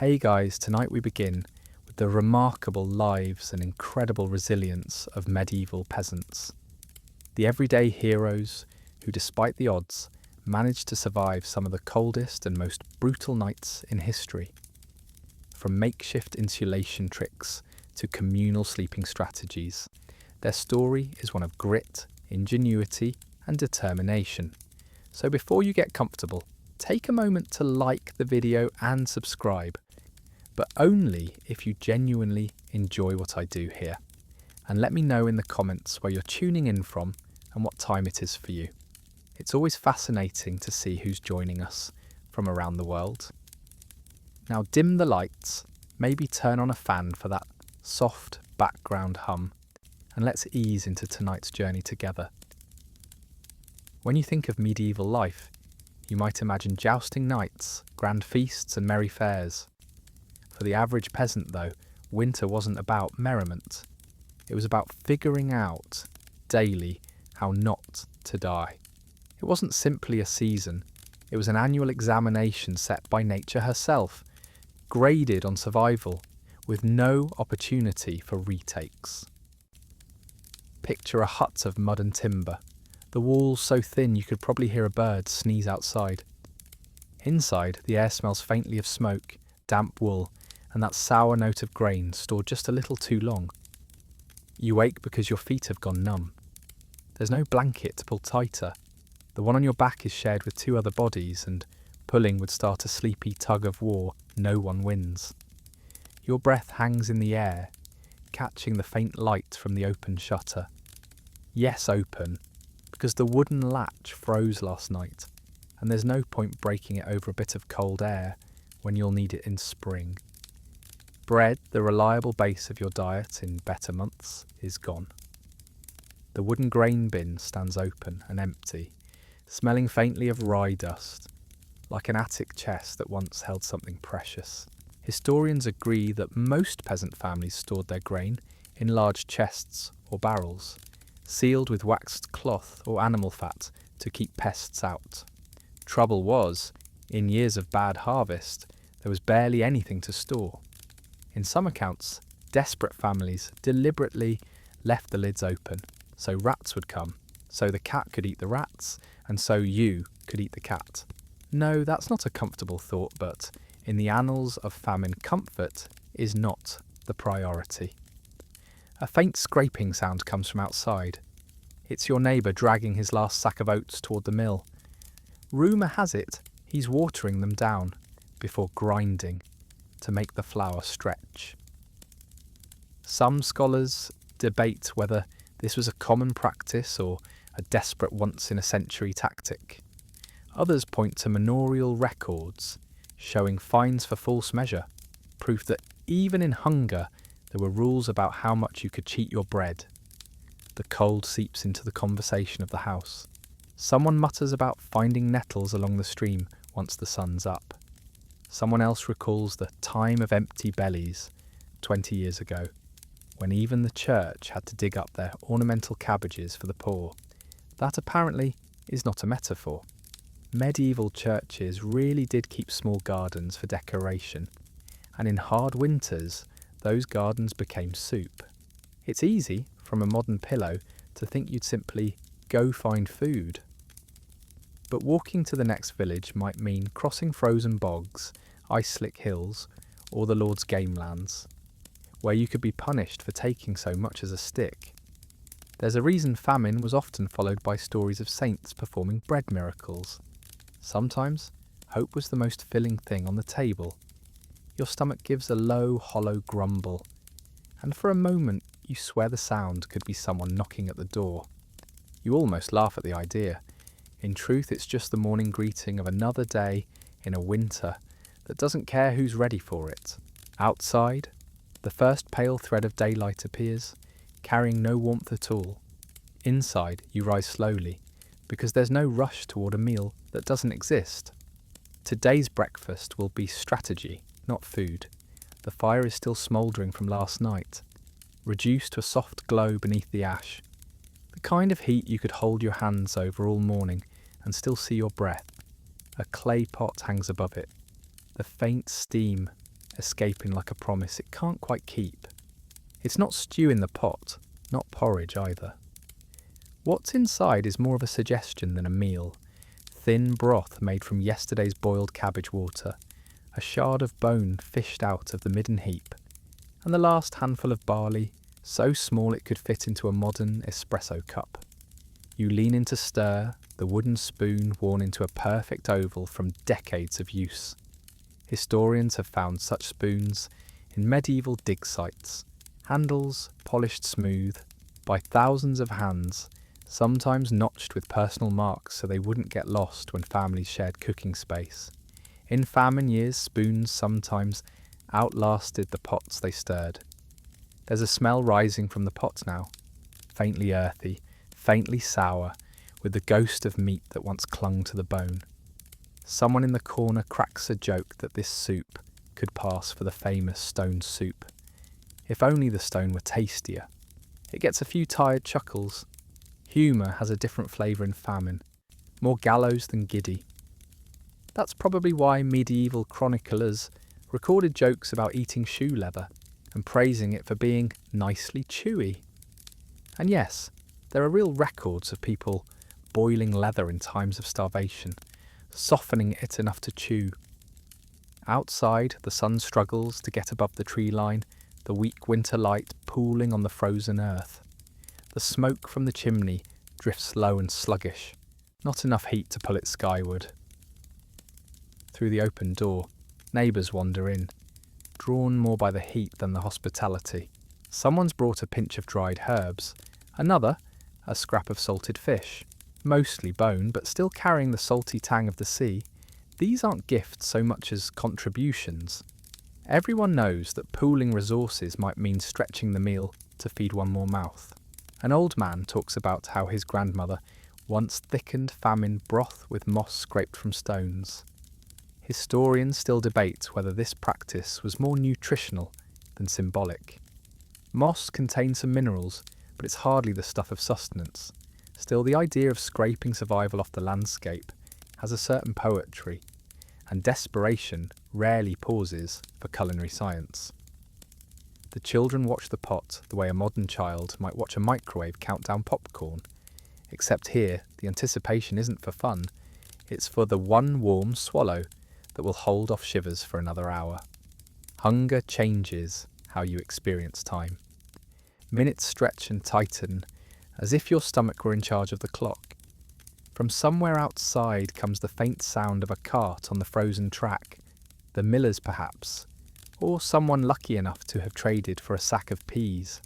Hey guys, tonight we begin with the remarkable lives and incredible resilience of medieval peasants. The everyday heroes who, despite the odds, managed to survive some of the coldest and most brutal nights in history. From makeshift insulation tricks to communal sleeping strategies, their story is one of grit, ingenuity, and determination. So before you get comfortable, take a moment to like the video and subscribe, but only if you genuinely enjoy what I do here. And let me know in the comments where you're tuning in from and what time it is for you. It's always fascinating to see who's joining us from around the world. Now dim the lights, maybe turn on a fan for that soft background hum, and let's ease into tonight's journey together. When you think of medieval life, you might imagine jousting knights, grand feasts and merry fairs. For the average peasant though, winter wasn't about merriment. It was about figuring out daily how not to die. It wasn't simply a season, it was an annual examination set by nature herself, graded on survival, with no opportunity for retakes. Picture a hut of mud and timber, the walls so thin you could probably hear a bird sneeze outside. Inside, the air smells faintly of smoke, damp wool, and that sour note of grain stored just a little too long. You wake because your feet have gone numb. There's no blanket to pull tighter. The one on your back is shared with two other bodies, and pulling would start a sleepy tug of war no one wins. Your breath hangs in the air, catching the faint light from the open shutter. Yes, open, because the wooden latch froze last night, and there's no point breaking it over a bit of cold air when you'll need it in spring. Bread, the reliable base of your diet in better months, is gone. The wooden grain bin stands open and empty, smelling faintly of rye dust, like an attic chest that once held something precious. Historians agree that most peasant families stored their grain in large chests or barrels, sealed with waxed cloth or animal fat to keep pests out. Trouble was, in years of bad harvest, there was barely anything to store. In some accounts, desperate families deliberately left the lids open, so rats would come, so the cat could eat the rats, and so you could eat the cat. No, that's not a comfortable thought, but in the annals of famine, comfort is not the priority. A faint scraping sound comes from outside. It's your neighbour dragging his last sack of oats toward the mill. Rumour has it he's watering them down before grinding to make the flour stretch. Some scholars debate whether this was a common practice or a desperate once-in-a-century tactic. Others point to manorial records showing fines for false measure, proof that even in hunger there were rules about how much you could cheat your bread. The cold seeps into the conversation of the house. Someone mutters about finding nettles along the stream once the sun's up. Someone else recalls the time of empty bellies 20 years ago, when even the church had to dig up their ornamental cabbages for the poor. That apparently is not a metaphor. Medieval churches really did keep small gardens for decoration, and in hard winters, those gardens became soup. It's easy, from a modern pillow, to think you'd simply go find food. But walking to the next village might mean crossing frozen bogs, ice-slick hills, or the Lord's game lands, where you could be punished for taking so much as a stick. There's a reason famine was often followed by stories of saints performing bread miracles. Sometimes, hope was the most filling thing on the table. Your stomach gives a low, hollow grumble, and for a moment you swear the sound could be someone knocking at the door. You almost laugh at the idea. In truth, it's just the morning greeting of another day in a winter that doesn't care who's ready for it. Outside, the first pale thread of daylight appears, carrying no warmth at all. Inside, you rise slowly, because there's no rush toward a meal that doesn't exist. Today's breakfast will be strategy, not food. The fire is still smouldering from last night, reduced to a soft glow beneath the ash. The kind of heat you could hold your hands over all morning and still see your breath. A clay pot hangs above it. The faint steam escaping like a promise it can't quite keep. It's not stew in the pot, not porridge either. What's inside is more of a suggestion than a meal. Thin broth made from yesterday's boiled cabbage water, a shard of bone fished out of the midden heap, and the last handful of barley, so small it could fit into a modern espresso cup. You lean in to stir, the wooden spoon worn into a perfect oval from decades of use. Historians have found such spoons in medieval dig sites, handles polished smooth by thousands of hands, sometimes notched with personal marks so they wouldn't get lost when families shared cooking space. In famine years, spoons sometimes outlasted the pots they stirred. There's a smell rising from the pot now, faintly earthy, faintly sour, with the ghost of meat that once clung to the bone. Someone in the corner cracks a joke that this soup could pass for the famous stone soup. If only the stone were tastier. It gets a few tired chuckles. Humour has a different flavour in famine, more gallows than giddy. That's probably why medieval chroniclers recorded jokes about eating shoe leather and praising it for being nicely chewy. And yes, there are real records of people boiling leather in times of starvation, softening it enough to chew. Outside, the sun struggles to get above the tree line, the weak winter light pooling on the frozen earth. The smoke from the chimney drifts low and sluggish, not enough heat to pull it skyward. Through the open door, neighbours wander in, drawn more by the heat than the hospitality. Someone's brought a pinch of dried herbs, another, a scrap of salted fish, mostly bone but still carrying the salty tang of the sea. These aren't gifts so much as contributions. Everyone knows that pooling resources might mean stretching the meal to feed one more mouth. An old man talks about how his grandmother once thickened famine broth with moss scraped from stones. Historians still debate whether this practice was more nutritional than symbolic. Moss contains some minerals, but it's hardly the stuff of sustenance. Still, the idea of scraping survival off the landscape has a certain poetry, and desperation rarely pauses for culinary science. The children watch the pot the way a modern child might watch a microwave count down popcorn, except here the anticipation isn't for fun, it's for the one warm swallow that will hold off shivers for another hour. Hunger changes how you experience time. Minutes stretch and tighten, as if your stomach were in charge of the clock. From somewhere outside comes the faint sound of a cart on the frozen track, the miller's perhaps, or someone lucky enough to have traded for a sack of peas.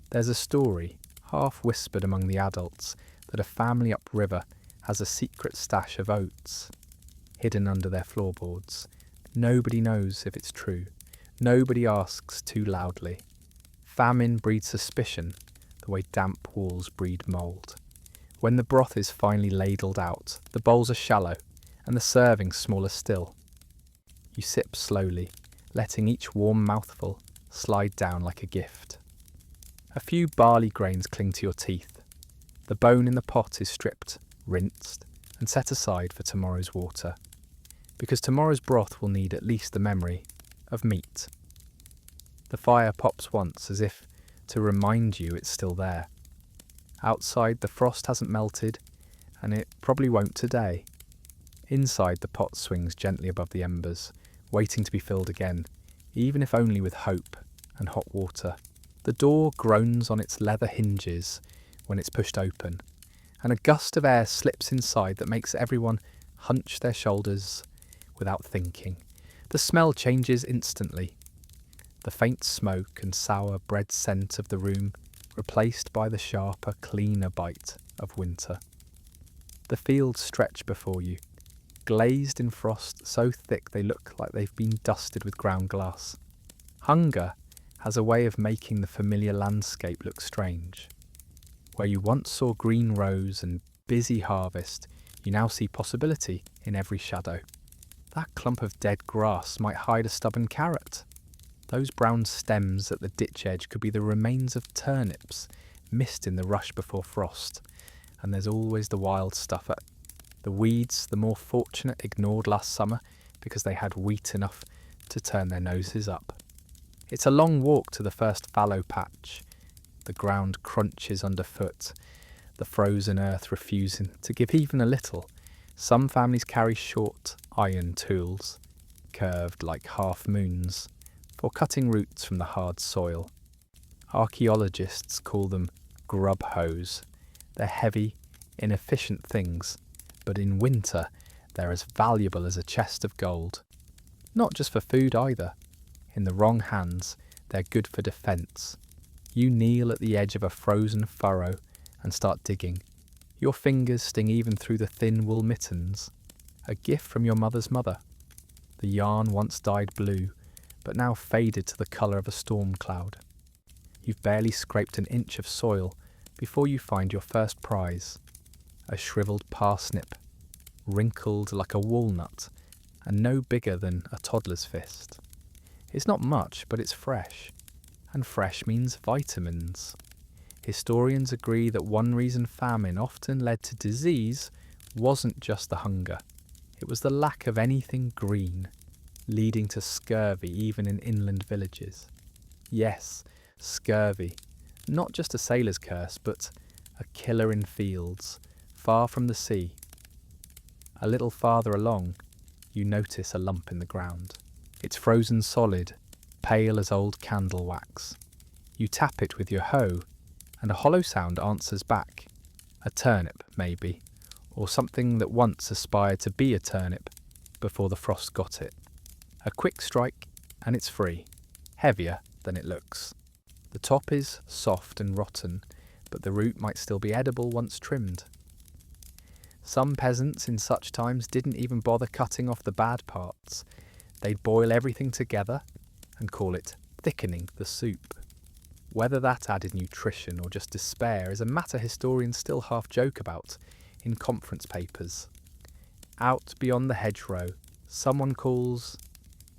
There's a story, half whispered among the adults, that a family upriver has a secret stash of oats, hidden under their floorboards. Nobody knows if it's true. Nobody asks too loudly. Famine breeds suspicion, the way damp walls breed mould. When the broth is finally ladled out, the bowls are shallow, and the servings smaller still. You sip slowly, letting each warm mouthful slide down like a gift. A few barley grains cling to your teeth. The bone in the pot is stripped, rinsed, and set aside for tomorrow's water, because tomorrow's broth will need at least the memory of meat. The fire pops once as if to remind you it's still there. Outside, the frost hasn't melted, and it probably won't today. Inside, the pot swings gently above the embers, waiting to be filled again, even if only with hope and hot water. The door groans on its leather hinges when it's pushed open, and a gust of air slips inside that makes everyone hunch their shoulders without thinking. The smell changes instantly. The faint smoke and sour bread scent of the room replaced by the sharper, cleaner bite of winter. The fields stretch before you, glazed in frost so thick they look like they've been dusted with ground glass. Hunger has a way of making the familiar landscape look strange. Where you once saw green rows and busy harvest, you now see possibility in every shadow. That clump of dead grass might hide a stubborn carrot. Those brown stems at the ditch edge could be the remains of turnips, missed in the rush before frost. And there's always the wild stuff. The weeds, the more fortunate, ignored last summer because they had wheat enough to turn their noses up. It's a long walk to the first fallow patch. The ground crunches underfoot, the frozen earth refusing to give even a little. Some families carry short iron tools, curved like half moons, for cutting roots from the hard soil. Archaeologists call them grub hoes. They're heavy, inefficient things, but in winter they're as valuable as a chest of gold. Not just for food either. In the wrong hands, they're good for defence. You kneel at the edge of a frozen furrow and start digging. Your fingers sting even through the thin wool mittens. A gift from your mother's mother. The yarn once dyed blue, but now faded to the colour of a storm cloud. You've barely scraped an inch of soil before you find your first prize. A shrivelled parsnip, wrinkled like a walnut, and no bigger than a toddler's fist. It's not much, but it's fresh, and fresh means vitamins. Historians agree that one reason famine often led to disease wasn't just the hunger. It was the lack of anything green, leading to scurvy even in inland villages. Yes, scurvy, not just a sailor's curse, but a killer in fields, far from the sea. A little farther along, you notice a lump in the ground. It's frozen solid, pale as old candle wax. You tap it with your hoe, and a hollow sound answers back. A turnip, maybe, or something that once aspired to be a turnip before the frost got it. A quick strike, and it's free, heavier than it looks. The top is soft and rotten, but the root might still be edible once trimmed. Some peasants in such times didn't even bother cutting off the bad parts. They'd boil everything together and call it thickening the soup. Whether that added nutrition or just despair is a matter historians still half joke about in conference papers. Out beyond the hedgerow, someone calls.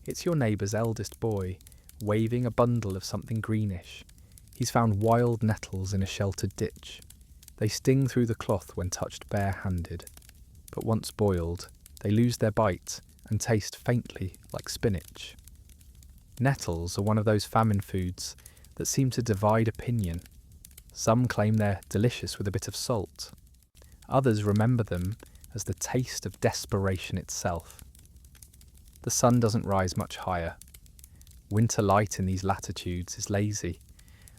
It's your neighbour's eldest boy, waving a bundle of something greenish. He's found wild nettles in a sheltered ditch. They sting through the cloth when touched bare-handed, but once boiled, they lose their bite and taste faintly like spinach. Nettles are one of those famine foods that seem to divide opinion. Some claim they're delicious with a bit of salt. Others remember them as the taste of desperation itself. The sun doesn't rise much higher. Winter light in these latitudes is lazy.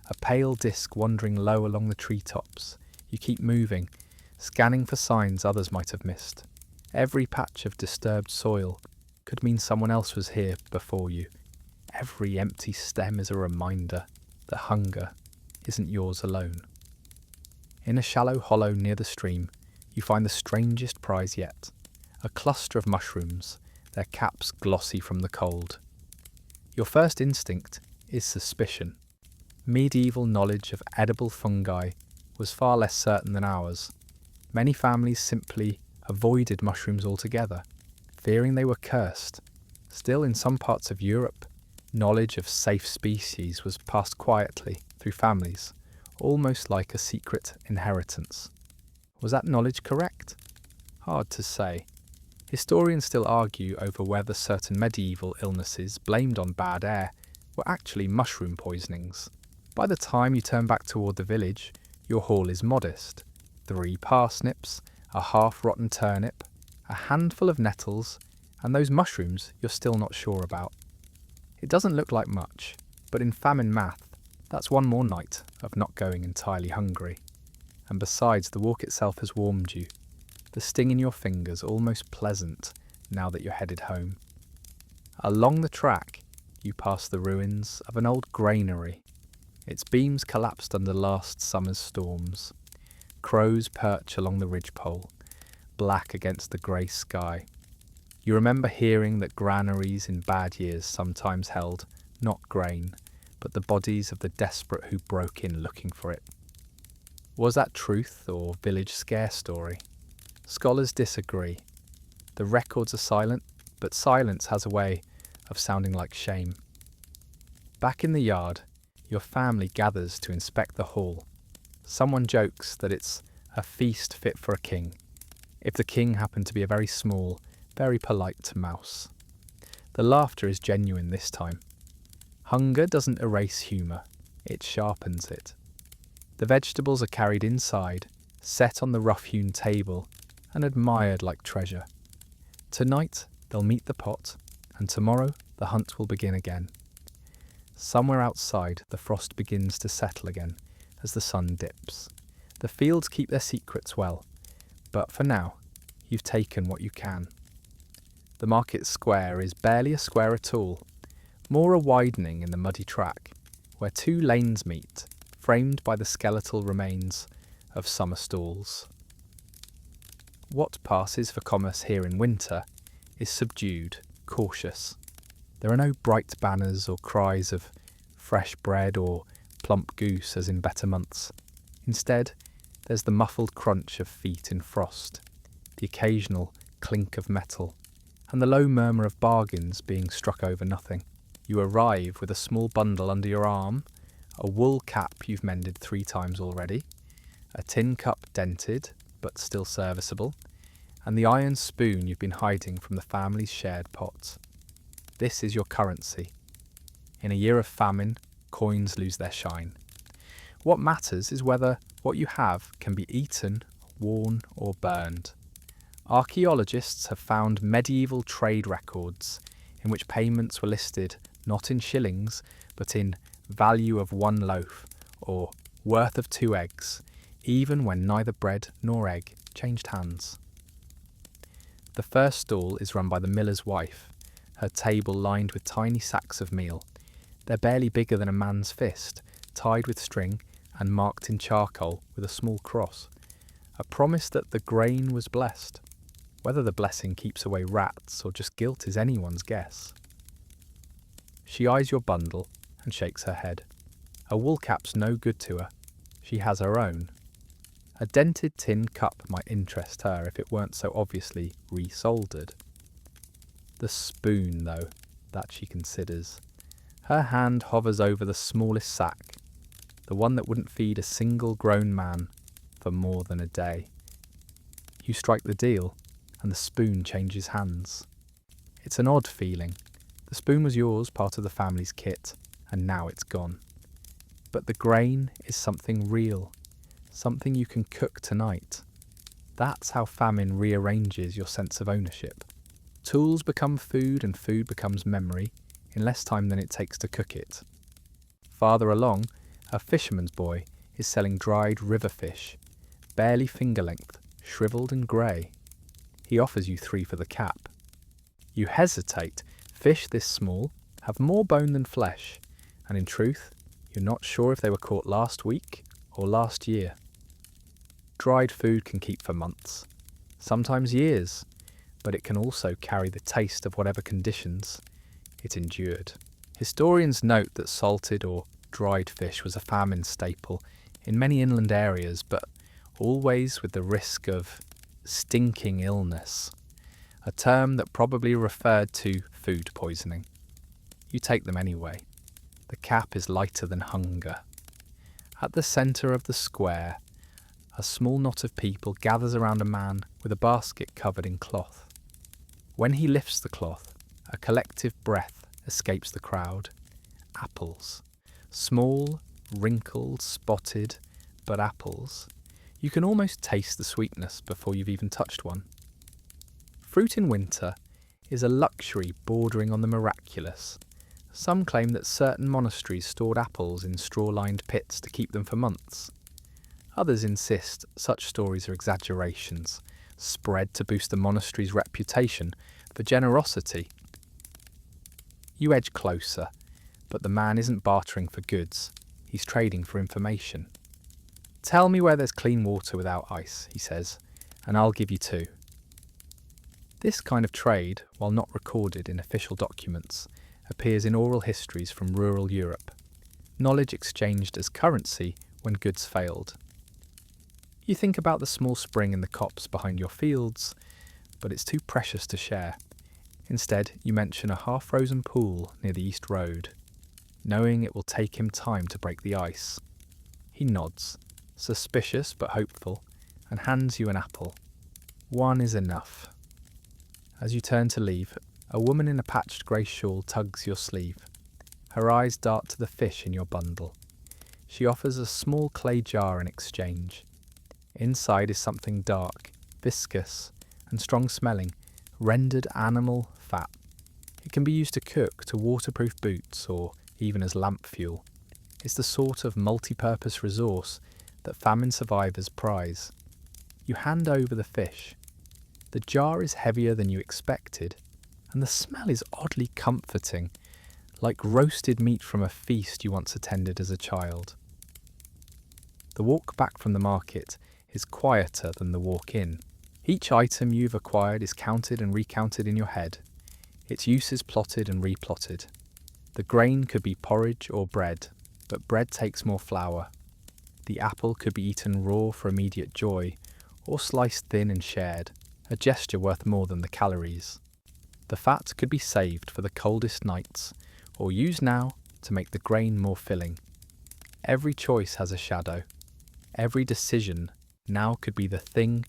A pale disk wandering low along the treetops. You keep moving, scanning for signs others might have missed. Every patch of disturbed soil could mean someone else was here before you. Every empty stem is a reminder that hunger isn't yours alone. In a shallow hollow near the stream, you find the strangest prize yet. A cluster of mushrooms, their caps glossy from the cold. Your first instinct is suspicion. Medieval knowledge of edible fungi was far less certain than ours. Many families simply avoided mushrooms altogether, fearing they were cursed. Still, in some parts of Europe, knowledge of safe species was passed quietly through families, almost like a secret inheritance. Was that knowledge correct? Hard to say. Historians still argue over whether certain medieval illnesses blamed on bad air were actually mushroom poisonings. By the time you turn back toward the village, your haul is modest. 3 parsnips, a half-rotten turnip, a handful of nettles, and those mushrooms you're still not sure about. It doesn't look like much, but in famine math, that's one more night of not going entirely hungry. And besides, the walk itself has warmed you. The sting in your fingers almost pleasant now that you're headed home. Along the track, you pass the ruins of an old granary. Its beams collapsed under last summer's storms. Crows perch along the ridgepole, black against the grey sky. You remember hearing that granaries in bad years sometimes held not grain, but the bodies of the desperate who broke in looking for it. Was that truth or village scare story? Scholars disagree. The records are silent, but silence has a way of sounding like shame. Back in the yard, your family gathers to inspect the hall. Someone jokes that it's a feast fit for a king, if the king happened to be a very small, very polite mouse. The laughter is genuine this time. Hunger doesn't erase humour, it sharpens it. The vegetables are carried inside, set on the rough-hewn table, and admired like treasure. Tonight they'll meet the pot, and tomorrow the hunt will begin again. Somewhere outside the frost begins to settle again as the sun dips. The fields keep their secrets well, but for now you've taken what you can. The market square is barely a square at all, more a widening in the muddy track, where two lanes meet, framed by the skeletal remains of summer stalls. What passes for commerce here in winter is subdued, cautious. There are no bright banners or cries of fresh bread or plump goose as in better months. Instead, there's the muffled crunch of feet in frost, the occasional clink of metal, and the low murmur of bargains being struck over nothing. You arrive with a small bundle under your arm, a wool cap you've mended 3 times already, a tin cup dented but still serviceable, and the iron spoon you've been hiding from the family's shared pot. This is your currency. In a year of famine, coins lose their shine. What matters is whether what you have can be eaten, worn, or burned. Archaeologists have found medieval trade records in which payments were listed not in shillings, but in value of 1 loaf or worth of 2 eggs, even when neither bread nor egg changed hands. The first stall is run by the miller's wife, her table lined with tiny sacks of meal. They're barely bigger than a man's fist, tied with string and marked in charcoal with a small cross, a promise that the grain was blessed. Whether the blessing keeps away rats or just guilt is anyone's guess. She eyes your bundle and shakes her head. A wool cap's no good to her. She has her own. A dented tin cup might interest her if it weren't so obviously resoldered. The spoon, though, that she considers. Her hand hovers over the smallest sack, the one that wouldn't feed a single grown man for more than a day. You strike the deal, and the spoon changes hands. It's an odd feeling. The spoon was yours, part of the family's kit, and now it's gone. But the grain is something real, something you can cook tonight. That's how famine rearranges your sense of ownership. Tools become food and food becomes memory in less time than it takes to cook it. Farther along, a fisherman's boy is selling dried river fish, barely finger-length, shriveled and grey. He offers you 3 for the cap. You hesitate. Fish this small have more bone than flesh, and in truth, you're not sure if they were caught last week or last year. Dried food can keep for months, sometimes years, but it can also carry the taste of whatever conditions it endured. Historians note that salted or dried fish was a famine staple in many inland areas, but always with the risk of stinking illness, a term that probably referred to food poisoning. You take them anyway. The cap is lighter than hunger. At the centre of the square, a small knot of people gathers around a man with a basket covered in cloth. When he lifts the cloth, a collective breath escapes the crowd. Apples. Small, wrinkled, spotted, but apples. You can almost taste the sweetness before you've even touched one. Fruit in winter is a luxury bordering on the miraculous. Some claim that certain monasteries stored apples in straw-lined pits to keep them for months. Others insist such stories are exaggerations, spread to boost the monastery's reputation for generosity. You edge closer, but the man isn't bartering for goods, he's trading for information. "Tell me where there's clean water without ice," he says, "and I'll give you 2. This kind of trade, while not recorded in official documents, appears in oral histories from rural Europe, knowledge exchanged as currency when goods failed. You think about the small spring in the copse behind your fields, but it's too precious to share. Instead, you mention a half-frozen pool near the East Road, knowing it will take him time to break the ice. He nods, suspicious but hopeful, and hands you an apple. 1 is enough. As you turn to leave, A woman in a patched grey shawl tugs your sleeve. Her eyes dart to the fish in your bundle. She offers a small clay jar in exchange. Inside is something dark, viscous, and strong-smelling, rendered animal fat. It can be used to cook, to waterproof boots, or even as lamp fuel. It's the sort of multi-purpose resource that famine survivors prize. You hand over the fish. The jar is heavier than you expected, and the smell is oddly comforting, like roasted meat from a feast you once attended as a child. The walk back from the market is quieter than the walk in. Each item you've acquired is counted and recounted in your head, its uses plotted and replotted. The grain could be porridge or bread, but bread takes more flour. The apple could be eaten raw for immediate joy, or sliced thin and shared, a gesture worth more than the calories. The fat could be saved for the coldest nights, or used now to make the grain more filling. Every choice has a shadow. Every decision now could be the thing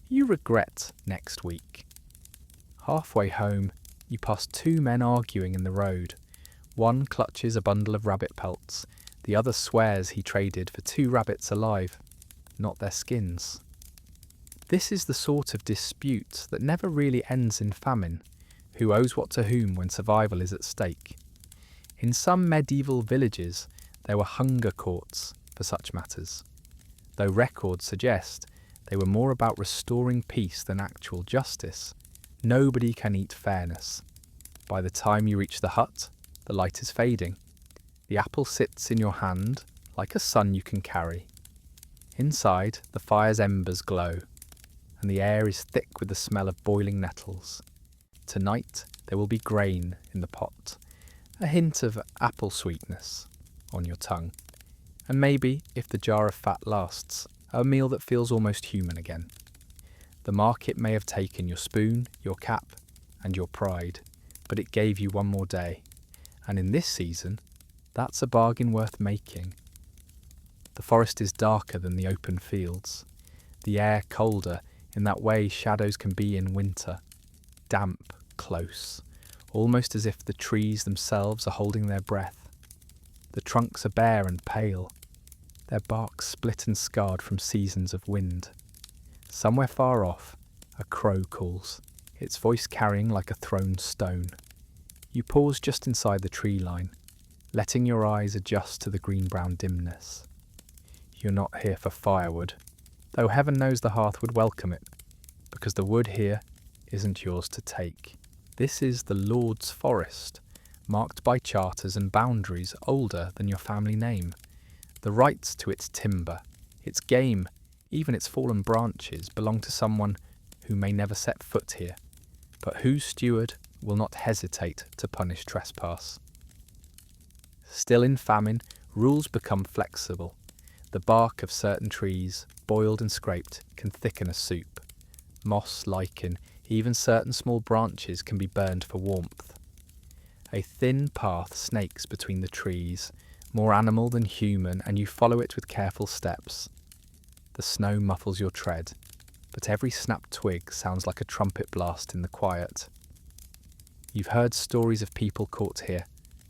you regret next week. Halfway home, you pass two men arguing in the road. One clutches a bundle of rabbit pelts. The other swears he traded for 2 rabbits alive, not their skins. This is the sort of dispute that never really ends in famine. Who owes what to whom when survival is at stake? In some medieval villages, there were hunger courts for such matters, though records suggest they were more about restoring peace than actual justice. Nobody can eat fairness. By the time you reach the hut, the light is fading. The apple sits in your hand like a sun you can carry. Inside, the fire's embers glow, and the air is thick with the smell of boiling nettles. Tonight, there will be grain in the pot, a hint of apple sweetness on your tongue, and maybe, if the jar of fat lasts, a meal that feels almost human again. The market may have taken your spoon, your cap, and your pride, but it gave you one more day, and in this season, that's a bargain worth making. The forest is darker than the open fields, the air colder in that way shadows can be in winter, damp, close, almost as if the trees themselves are holding their breath. The trunks are bare and pale, their bark split and scarred from seasons of wind. Somewhere far off, a crow calls, its voice carrying like a thrown stone. You pause just inside the tree line, letting your eyes adjust to the green-brown dimness. You're not here for firewood, though heaven knows the hearth would welcome it, because the wood here isn't yours to take. This is the Lord's forest, marked by charters and boundaries older than your family name. The rights to its timber, its game, even its fallen branches belong to someone who may never set foot here, but whose steward will not hesitate to punish trespass. Still in famine, rules become flexible. The bark of certain trees, boiled and scraped, can thicken a soup. Moss, lichen, even certain small branches can be burned for warmth. A thin path snakes between the trees, more animal than human, and you follow it with careful steps. The snow muffles your tread, but every snapped twig sounds like a trumpet blast in the quiet. You've heard stories of people caught here,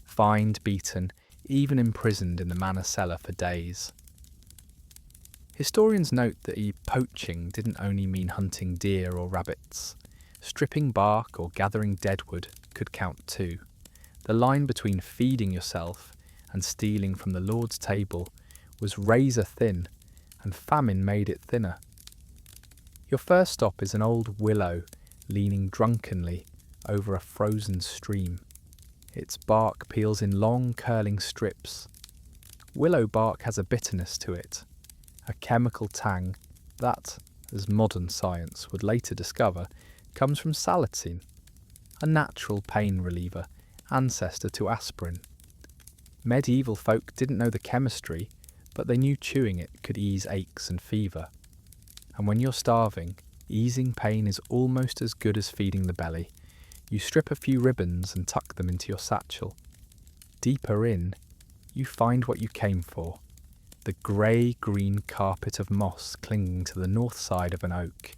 fined, beaten, even imprisoned in the manor cellar for days. Historians note that poaching didn't only mean hunting deer or rabbits. Stripping bark or gathering deadwood could count too. The line between feeding yourself and stealing from the Lord's table was razor thin, and famine made it thinner. Your first stop is an old willow leaning drunkenly over a frozen stream. Its bark peels in long curling strips. Willow bark has a bitterness to it, a chemical tang that, as modern science would later discover, comes from salicine, a natural pain reliever, ancestor to aspirin. Medieval folk didn't know the chemistry, but they knew chewing it could ease aches and fever. And when you're starving, easing pain is almost as good as feeding the belly. You strip a few ribbons and tuck them into your satchel. Deeper in, you find what you came for, the grey-green carpet of moss clinging to the north side of an oak.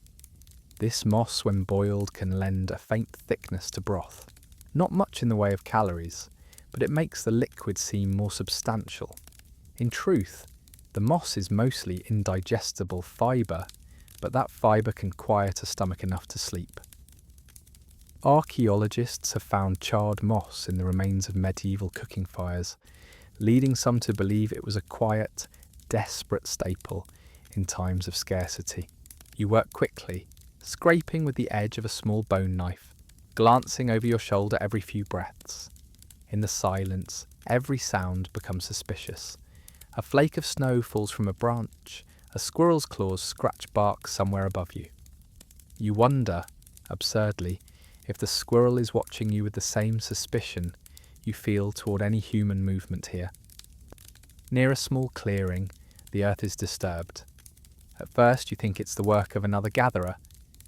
This moss, when boiled, can lend a faint thickness to broth. Not much in the way of calories, but it makes the liquid seem more substantial. In truth, the moss is mostly indigestible fibre, but that fibre can quiet a stomach enough to sleep. Archaeologists have found charred moss in the remains of medieval cooking fires, leading some to believe it was a quiet, desperate staple in times of scarcity. You work quickly, scraping with the edge of a small bone knife, glancing over your shoulder every few breaths. In the silence, every sound becomes suspicious. A flake of snow falls from a branch, a squirrel's claws scratch bark somewhere above you. You wonder, absurdly, if the squirrel is watching you with the same suspicion you feel toward any human movement here. Near a small clearing, the earth is disturbed. At first you think it's the work of another gatherer,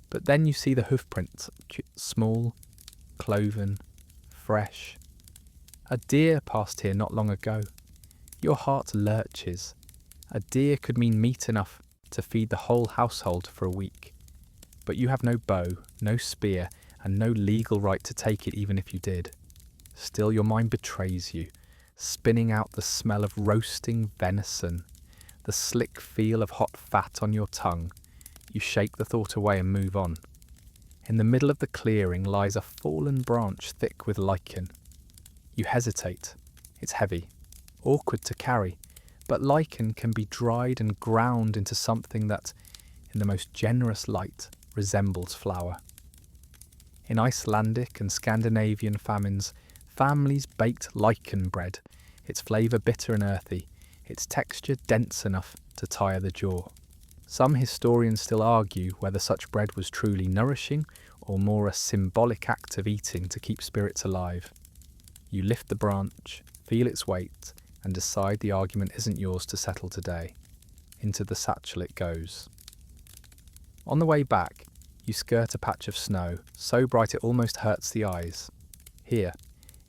but then you see the hoofprints, small, cloven, fresh. A deer passed here not long ago. Your heart lurches. A deer could mean meat enough to feed the whole household for a week. But you have no bow, no spear, and no legal right to take it even if you did. Still your mind betrays you, spinning out the smell of roasting venison, the slick feel of hot fat on your tongue. You shake the thought away and move on. In the middle of the clearing lies a fallen branch thick with lichen. You hesitate. It's heavy, awkward to carry, but lichen can be dried and ground into something that, in the most generous light, resembles flour. In Icelandic and Scandinavian famines, families baked lichen bread, its flavour bitter and earthy, its texture dense enough to tire the jaw. Some historians still argue whether such bread was truly nourishing or more a symbolic act of eating to keep spirits alive. You lift the branch, feel its weight, and decide the argument isn't yours to settle today. Into the satchel it goes. On the way back, you skirt a patch of snow, so bright it almost hurts the eyes. Here,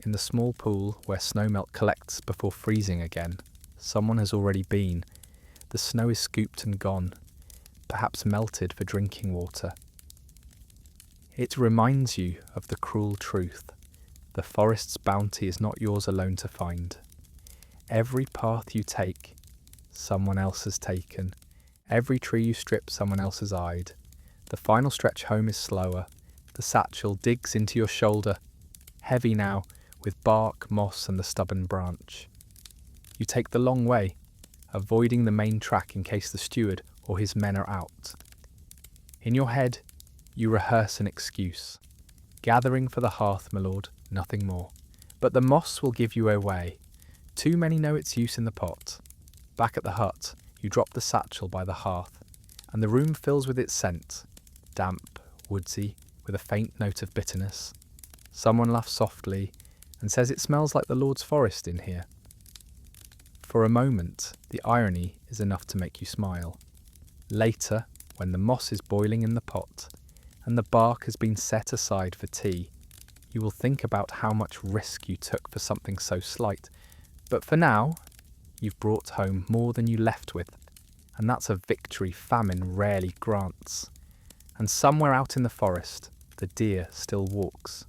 in the small pool where snowmelt collects before freezing again, someone has already been. The snow is scooped and gone, perhaps melted for drinking water. It reminds you of the cruel truth. The forest's bounty is not yours alone to find. Every path you take, someone else has taken. Every tree you strip, someone else has eyed. The final stretch home is slower. The satchel digs into your shoulder, heavy now, with bark, moss and the stubborn branch. You take the long way, avoiding the main track in case the steward or his men are out. In your head, you rehearse an excuse. Gathering for the hearth, my lord, nothing more. But the moss will give you away. Too many know its use in the pot. Back at the hut, you drop the satchel by the hearth, and the room fills with its scent, damp, woodsy, with a faint note of bitterness. Someone laughs softly and says it smells like the Lord's forest in here. For a moment, the irony is enough to make you smile. Later, when the moss is boiling in the pot, and the bark has been set aside for tea, you will think about how much risk you took for something so slight. But for now, you've brought home more than you left with, and that's a victory famine rarely grants. And somewhere out in the forest, the deer still walks.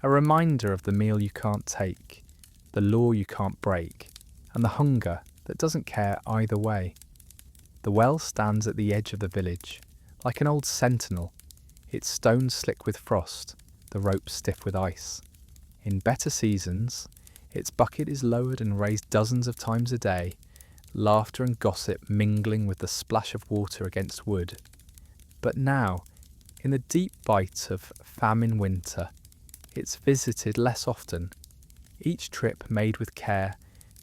A reminder of the meal you can't take, the law you can't break, and the hunger that doesn't care either way. The well stands at the edge of the village, like an old sentinel, its stones slick with frost, the ropes stiff with ice. In better seasons, its bucket is lowered and raised dozens of times a day, laughter and gossip mingling with the splash of water against wood. But now, in the deep bite of famine winter, it's visited less often, each trip made with care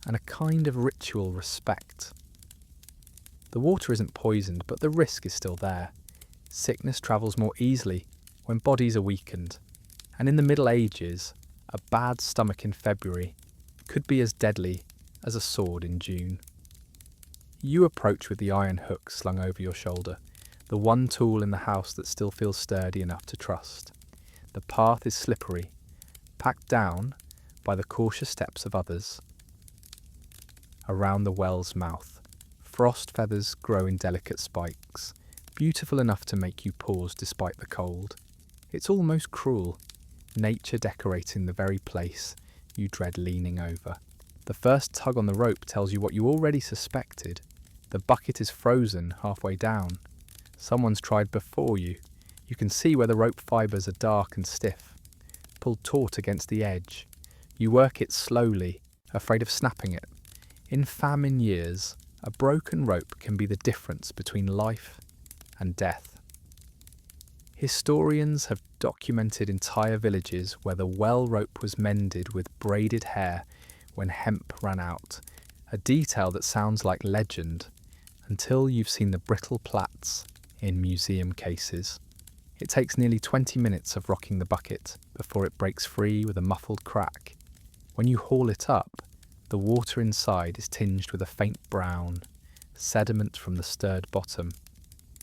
and a kind of ritual respect. The water isn't poisoned, but the risk is still there. Sickness travels more easily when bodies are weakened, and in the Middle Ages, a bad stomach in February could be as deadly as a sword in June. You approach with the iron hook slung over your shoulder, the one tool in the house that still feels sturdy enough to trust. The path is slippery, packed down by the cautious steps of others. Around the well's mouth, frost feathers grow in delicate spikes, beautiful enough to make you pause despite the cold. It's almost cruel. nature decorating the very place you dread leaning over. The first tug on the rope tells you what you already suspected. The bucket is frozen halfway down. Someone's tried before you. You can see where the rope fibres are dark and stiff, pulled taut against the edge. You work it slowly, afraid of snapping it. In famine years, a broken rope can be the difference between life and death. Historians have documented entire villages where the well rope was mended with braided hair when hemp ran out, a detail that sounds like legend until you've seen the brittle plaits in museum cases. It takes nearly 20 minutes of rocking the bucket before it breaks free with a muffled crack. When you haul it up, the water inside is tinged with a faint brown, sediment from the stirred bottom.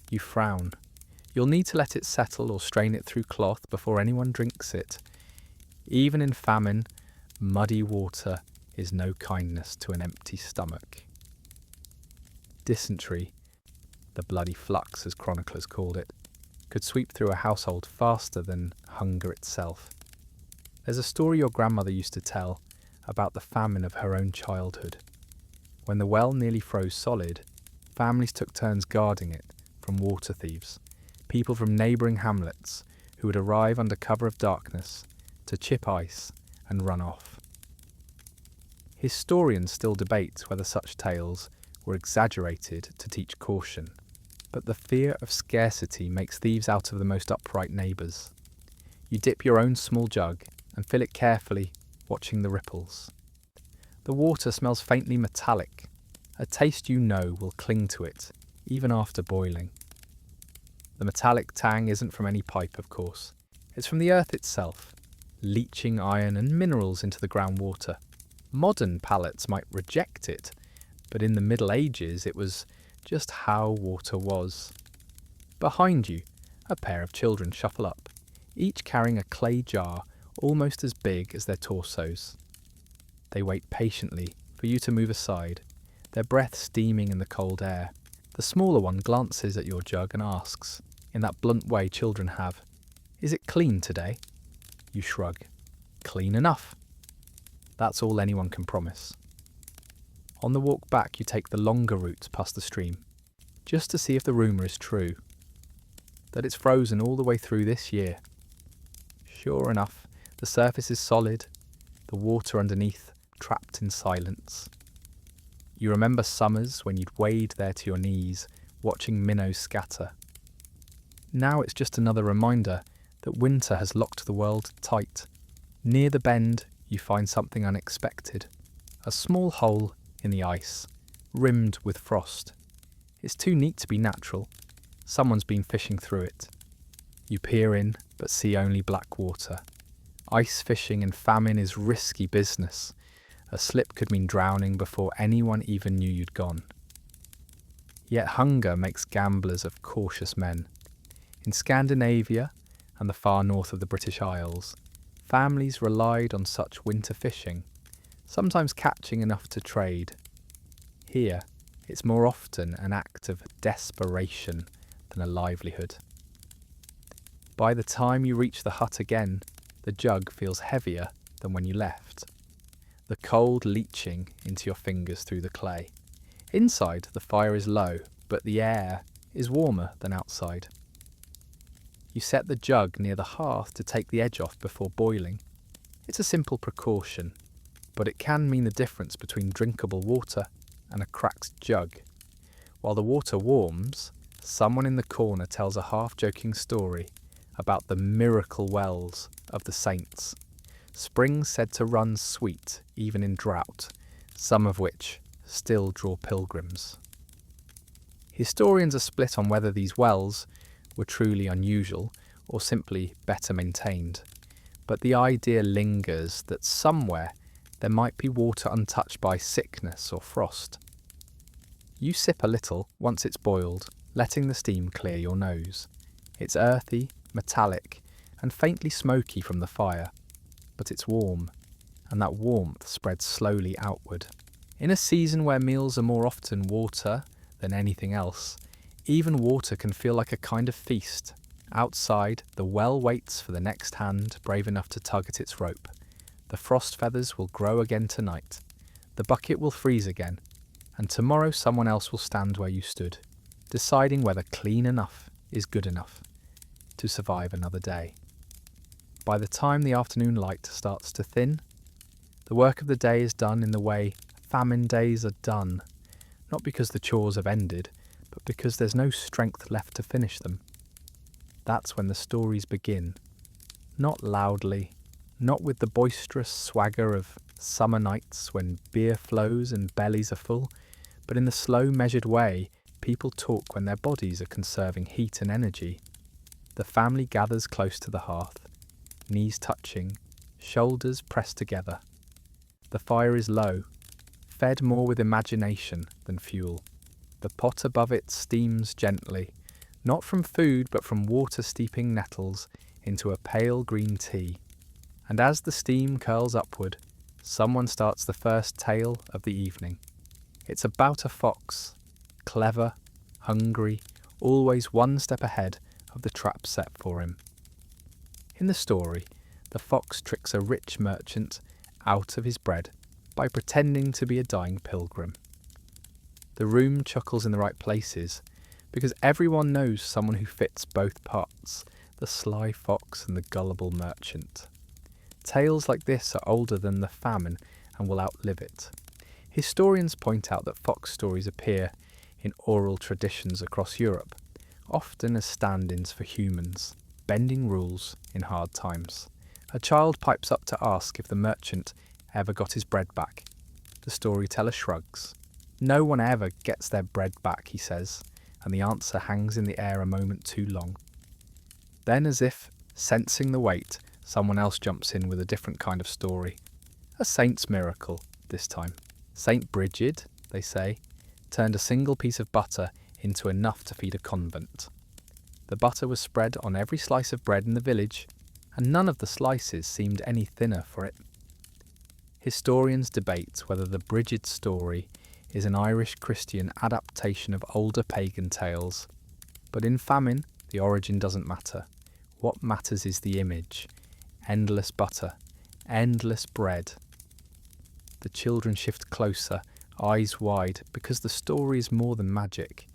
You frown. You'll need to let it settle or strain it through cloth before anyone drinks it. Even in famine, muddy water is no kindness to an empty stomach. Dysentery, the bloody flux as chroniclers called it, could sweep through a household faster than hunger itself. There's a story your grandmother used to tell about the famine of her own childhood. When the well nearly froze solid, families took turns guarding it from water thieves, people from neighbouring hamlets who would arrive under cover of darkness to chip ice and run off. Historians still debate whether such tales were exaggerated to teach caution, but the fear of scarcity makes thieves out of the most upright neighbours. You dip your own small jug and fill it carefully, watching the ripples. The water smells faintly metallic, a taste you know will cling to it, even after boiling. The metallic tang isn't from any pipe, of course. It's from the earth itself, leaching iron and minerals into the groundwater. Modern palates might reject it, but in the Middle Ages it was just how water was. Behind you, a pair of children shuffle up, each carrying a clay jar almost as big as their torsos. They wait patiently for you to move aside, their breath steaming in the cold air. The smaller one glances at your jug and asks, in that blunt way children have, "Is it clean today?" You shrug. "Clean enough." That's all anyone can promise. On the walk back, you take the longer route past the stream, just to see if the rumour is true, that it's frozen all the way through this year. Sure enough, the surface is solid, the water underneath trapped in silence. You remember summers when you'd wade there to your knees, watching minnows scatter. Now it's just another reminder that winter has locked the world tight. Near the bend, you find something unexpected. A small hole in the ice, rimmed with frost. It's too neat to be natural. Someone's been fishing through it. You peer in, but see only black water. Ice fishing in famine is risky business. A slip could mean drowning before anyone even knew you'd gone. Yet hunger makes gamblers of cautious men. In Scandinavia and the far north of the British Isles, families relied on such winter fishing, sometimes catching enough to trade. Here, it's more often an act of desperation than a livelihood. By the time you reach the hut again, the jug feels heavier than when you left, the cold leaching into your fingers through the clay. Inside, the fire is low, but the air is warmer than outside. You set the jug near the hearth to take the edge off before boiling. It's a simple precaution, but it can mean the difference between drinkable water and a cracked jug. While the water warms, someone in the corner tells a half-joking story about the miracle wells of the saints, springs said to run sweet even in drought, some of which still draw pilgrims. Historians are split on whether these wells were truly unusual or simply better maintained, but the idea lingers that somewhere there might be water untouched by sickness or frost. You sip a little once it's boiled, letting the steam clear your nose. It's earthy, metallic, and faintly smoky from the fire, but it's warm, and that warmth spreads slowly outward. In a season where meals are more often water than anything else, even water can feel like a kind of feast, Outside, the well waits for the next hand brave enough to tug at its rope. The frost feathers will grow again tonight. The bucket will freeze again. And tomorrow someone else will stand where you stood, deciding whether clean enough is good enough to survive another day. By the time the afternoon light starts to thin, the work of the day is done in the way famine days are done, not because the chores have ended, but because there's no strength left to finish them. That's when the stories begin. Not loudly, not with the boisterous swagger of summer nights when beer flows and bellies are full, but in the slow, measured way people talk when their bodies are conserving heat and energy. The family gathers close to the hearth, knees touching, shoulders pressed together. The fire is low, fed more with imagination than fuel. The pot above it steams gently, not from food but from water-steeping nettles into a pale green tea. And as the steam curls upward, someone starts the first tale of the evening. It's about a fox, clever, hungry, always one step ahead of the trap set for him. In the story, the fox tricks a rich merchant out of his bread by pretending to be a dying pilgrim. The room chuckles in the right places, because everyone knows someone who fits both parts, the sly fox and the gullible merchant. Tales like this are older than the famine and will outlive it. Historians point out that fox stories appear in oral traditions across Europe, often as stand-ins for humans, bending rules in hard times. A child pipes up to ask if the merchant ever got his bread back. The storyteller shrugs. No one ever gets their bread back, he says, and the answer hangs in the air a moment too long. Then, as if sensing the weight, someone else jumps in with a different kind of story. A saint's miracle, this time. Saint Bridget, they say, turned a single piece of butter into enough to feed a convent. The butter was spread on every slice of bread in the village, and none of the slices seemed any thinner for it. Historians debate whether the Bridget story is an Irish Christian adaptation of older pagan tales, but in Famine, the origin doesn't matter. What matters is the image. Endless butter, endless bread. The children shift closer, eyes wide, because the story is more than magic.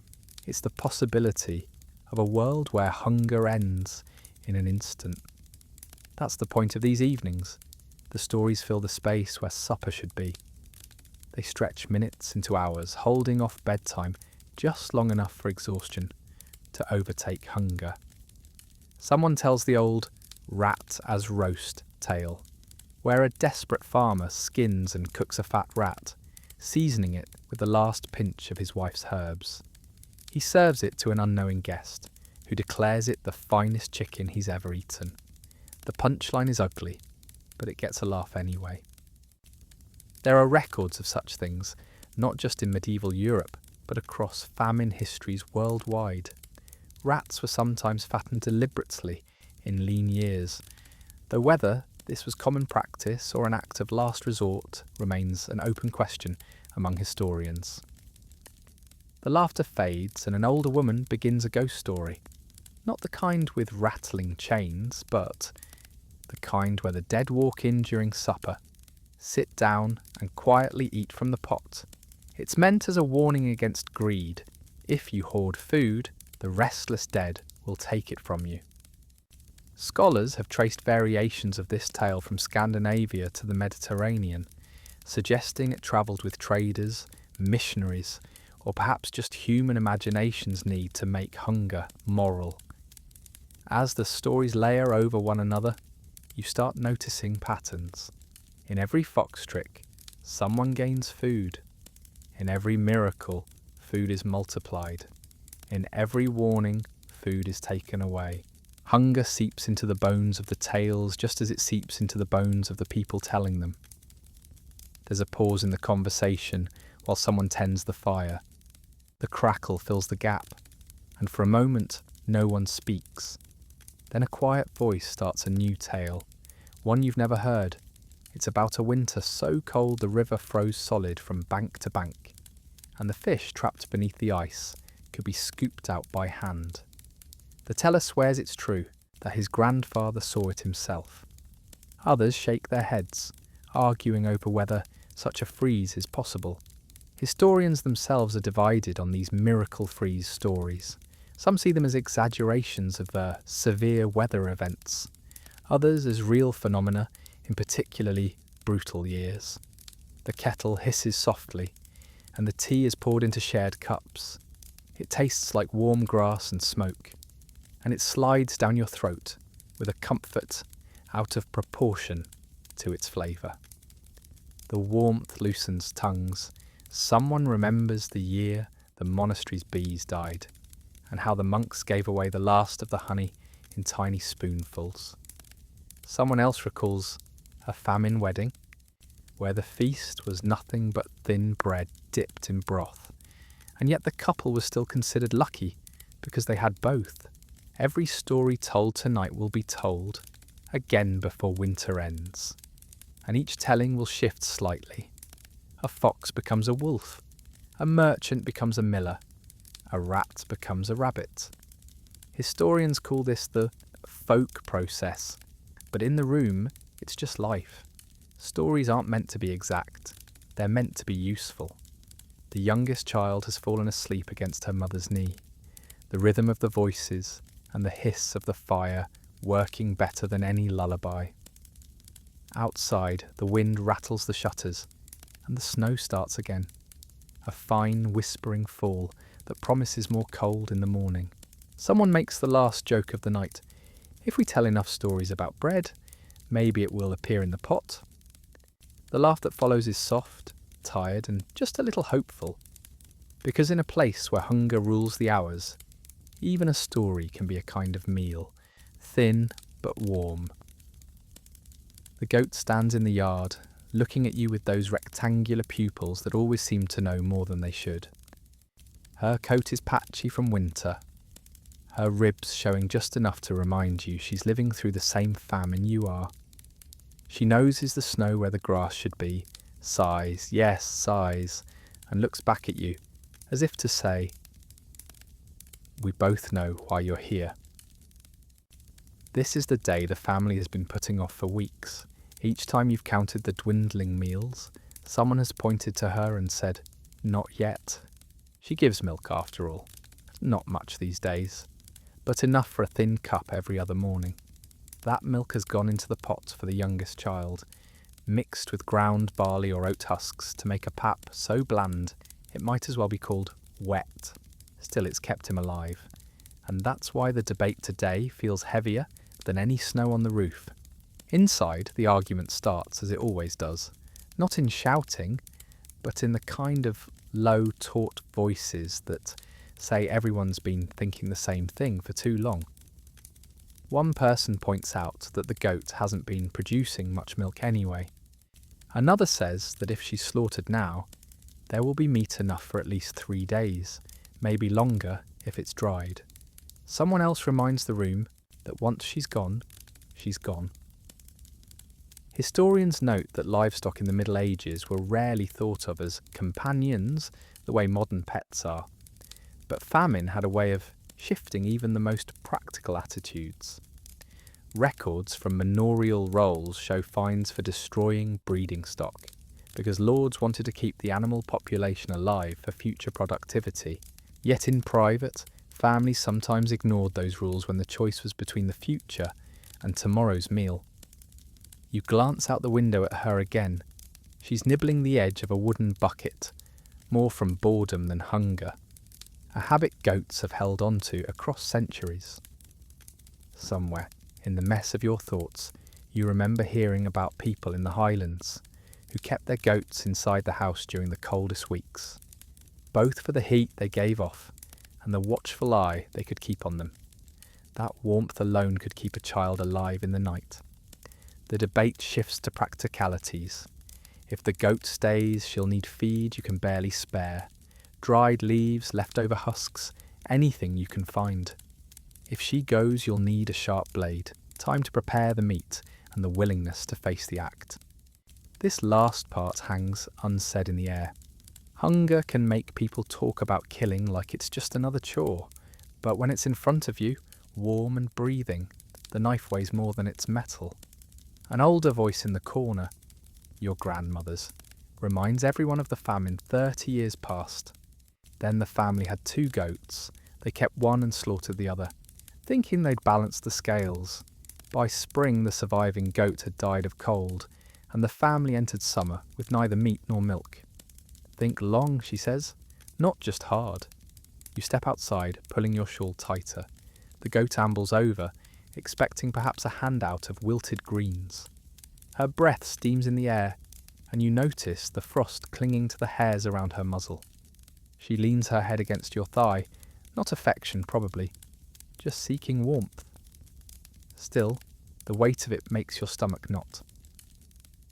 It's the possibility of a world where hunger ends in an instant. That's the point of these evenings. The stories fill the space where supper should be. They stretch minutes into hours, holding off bedtime just long enough for exhaustion to overtake hunger. Someone tells the old rat as roast tale, where a desperate farmer skins and cooks a fat rat, seasoning it with the last pinch of his wife's herbs. He serves it to an unknowing guest, who declares it the finest chicken he's ever eaten. The punchline is ugly, but it gets a laugh anyway. There are records of such things, not just in medieval Europe, but across famine histories worldwide. Rats were sometimes fattened deliberately in lean years, though whether this was common practice or an act of last resort remains an open question among historians. The laughter fades and an older woman begins a ghost story. Not the kind with rattling chains, but the kind where the dead walk in during supper, sit down and quietly eat from the pot. It's meant as a warning against greed. If you hoard food, the restless dead will take it from you. Scholars have traced variations of this tale from Scandinavia to the Mediterranean, suggesting it travelled with traders, missionaries, or perhaps just human imagination's need to make hunger moral. As the stories layer over one another, you start noticing patterns. In every fox trick, someone gains food. In every miracle, food is multiplied. In every warning, food is taken away. Hunger seeps into the bones of the tales just as it seeps into the bones of the people telling them. There's a pause in the conversation while someone tends the fire. The crackle fills the gap, and for a moment, no one speaks. Then a quiet voice starts a new tale, one you've never heard. It's about a winter so cold the river froze solid from bank to bank, and the fish trapped beneath the ice could be scooped out by hand. The teller swears it's true, that his grandfather saw it himself. Others shake their heads, arguing over whether such a freeze is possible. Historians themselves are divided on these miracle freeze stories. Some see them as exaggerations of severe weather events, others as real phenomena in particularly brutal years. The kettle hisses softly, and the tea is poured into shared cups. It tastes like warm grass and smoke, and it slides down your throat with a comfort out of proportion to its flavour. The warmth loosens tongues. Someone remembers the year the monastery's bees died, and how the monks gave away the last of the honey in tiny spoonfuls. Someone else recalls a famine wedding, where the feast was nothing but thin bread dipped in broth, and yet the couple was still considered lucky because they had both. Every story told tonight will be told again before winter ends, and each telling will shift slightly. A fox becomes a wolf, a merchant becomes a miller, a rat becomes a rabbit. Historians call this the folk process, but in the room it's just life. Stories aren't meant to be exact, they're meant to be useful. The youngest child has fallen asleep against her mother's knee, the rhythm of the voices and the hiss of the fire working better than any lullaby. Outside, the wind rattles the shutters, and the snow starts again, a fine whispering fall that promises more cold in the morning. Someone makes the last joke of the night. If we tell enough stories about bread, maybe it will appear in the pot. The laugh that follows is soft, tired, and just a little hopeful, because in a place where hunger rules the hours, even a story can be a kind of meal, thin but warm. The goat stands in the yard, looking at you with those rectangular pupils that always seem to know more than they should. Her coat is patchy from winter, her ribs showing just enough to remind you she's living through the same famine you are. She noses the snow where the grass should be, sighs, yes, sighs, and looks back at you, as if to say, "We both know why you're here." This is the day the family has been putting off for weeks. Each time you've counted the dwindling meals, someone has pointed to her and said, "Not yet." She gives milk after all. Not much these days, but enough for a thin cup every other morning. That milk has gone into the pot for the youngest child, mixed with ground barley or oat husks to make a pap so bland it might as well be called wet. Still, it's kept him alive, and that's why the debate today feels heavier than any snow on the roof. Inside, the argument starts as it always does, not in shouting, but in the kind of low, taut voices that say everyone's been thinking the same thing for too long. One person points out that the goat hasn't been producing much milk anyway. Another says that if she's slaughtered now, there will be meat enough for at least 3 days, maybe longer if it's dried. Someone else reminds the room that once she's gone, she's gone. Historians note that livestock in the Middle Ages were rarely thought of as companions the way modern pets are, but famine had a way of shifting even the most practical attitudes. Records from manorial rolls show fines for destroying breeding stock, because lords wanted to keep the animal population alive for future productivity. Yet in private, families sometimes ignored those rules when the choice was between the future and tomorrow's meal. You glance out the window at her again. She's nibbling the edge of a wooden bucket, more from boredom than hunger, a habit goats have held on to across centuries. Somewhere, in the mess of your thoughts, you remember hearing about people in the Highlands who kept their goats inside the house during the coldest weeks, both for the heat they gave off and the watchful eye they could keep on them. That warmth alone could keep a child alive in the night. The debate shifts to practicalities. If the goat stays, she'll need feed you can barely spare, dried leaves, leftover husks, anything you can find. If she goes, you'll need a sharp blade, time to prepare the meat, and the willingness to face the act. This last part hangs unsaid in the air. Hunger can make people talk about killing like it's just another chore, but when it's in front of you, warm and breathing. The knife weighs more than its metal. An older voice in the corner, your grandmother's, reminds everyone of the famine 30 years past. Then the family had 2 goats. They kept one and slaughtered the other, thinking they'd balance the scales. By spring, the surviving goat had died of cold, and the family entered summer with neither meat nor milk. Think long, she says, not just hard. You step outside, pulling your shawl tighter. The goat ambles over, expecting perhaps a handout of wilted greens. Her breath steams in the air, and you notice the frost clinging to the hairs around her muzzle. She leans her head against your thigh, not affection probably, just seeking warmth. Still, the weight of it makes your stomach knot.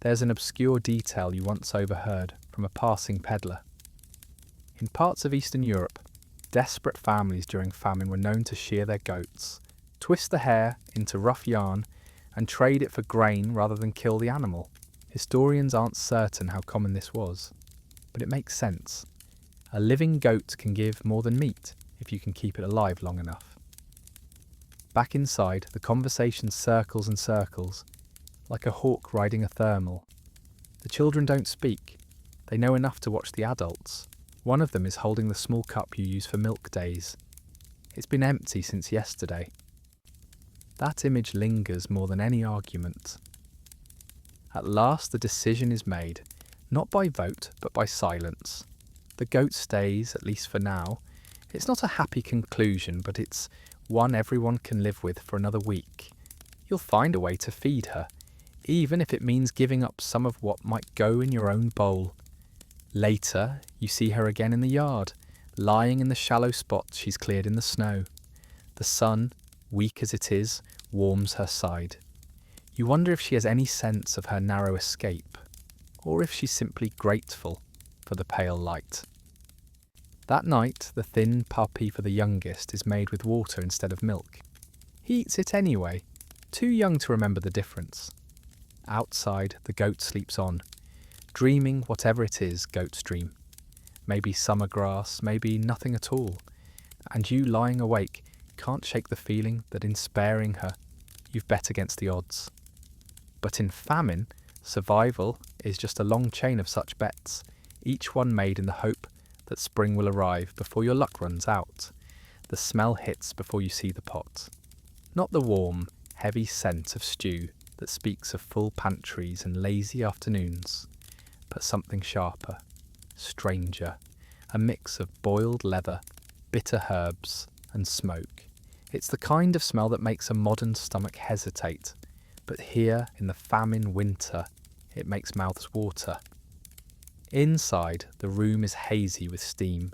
There's an obscure detail you once overheard from a passing peddler. In parts of Eastern Europe, desperate families during famine were known to shear their goats, twist the hair into rough yarn, and trade it for grain rather than kill the animal. Historians aren't certain how common this was, but it makes sense. A living goat can give more than meat if you can keep it alive long enough. Back inside, the conversation circles and circles, like a hawk riding a thermal. The children don't speak. They know enough to watch the adults. One of them is holding the small cup you use for milk days. It's been empty since yesterday. That image lingers more than any argument. At last the decision is made, not by vote, but by silence. The goat stays, at least for now. It's not a happy conclusion, but it's one everyone can live with for another week. You'll find a way to feed her, even if it means giving up some of what might go in your own bowl. Later, you see her again in the yard, lying in the shallow spot she's cleared in the snow. The sun, weak as it is, warms her side. You wonder if she has any sense of her narrow escape, or if she's simply grateful for the pale light. That night, the thin puppy for the youngest is made with water instead of milk. He eats it anyway, too young to remember the difference. Outside, the goat sleeps on, dreaming whatever it is goats dream. Maybe summer grass, maybe nothing at all. And you, lying awake, can't shake the feeling that in sparing her, you've bet against the odds. But in famine, survival is just a long chain of such bets, each one made in the hope that spring will arrive before your luck runs out. The smell hits before you see the pot. Not the warm, heavy scent of stew that speaks of full pantries and lazy afternoons, but something sharper, stranger, a mix of boiled leather, bitter herbs, and smoke. It's the kind of smell that makes a modern stomach hesitate, but here in the famine winter, it makes mouths water. Inside, the room is hazy with steam.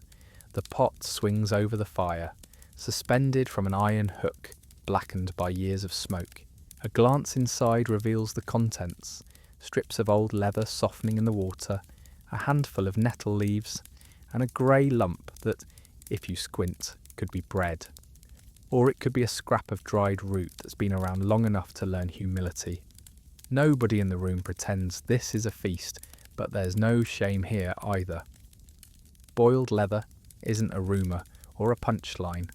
The pot swings over the fire, suspended from an iron hook, blackened by years of smoke. A glance inside reveals the contents: strips of old leather softening in the water, a handful of nettle leaves, and a grey lump that, if you squint, could be bread. Or it could be a scrap of dried root that's been around long enough to learn humility. Nobody in the room pretends this is a feast, but there's no shame here either. Boiled leather isn't a rumour or a punchline.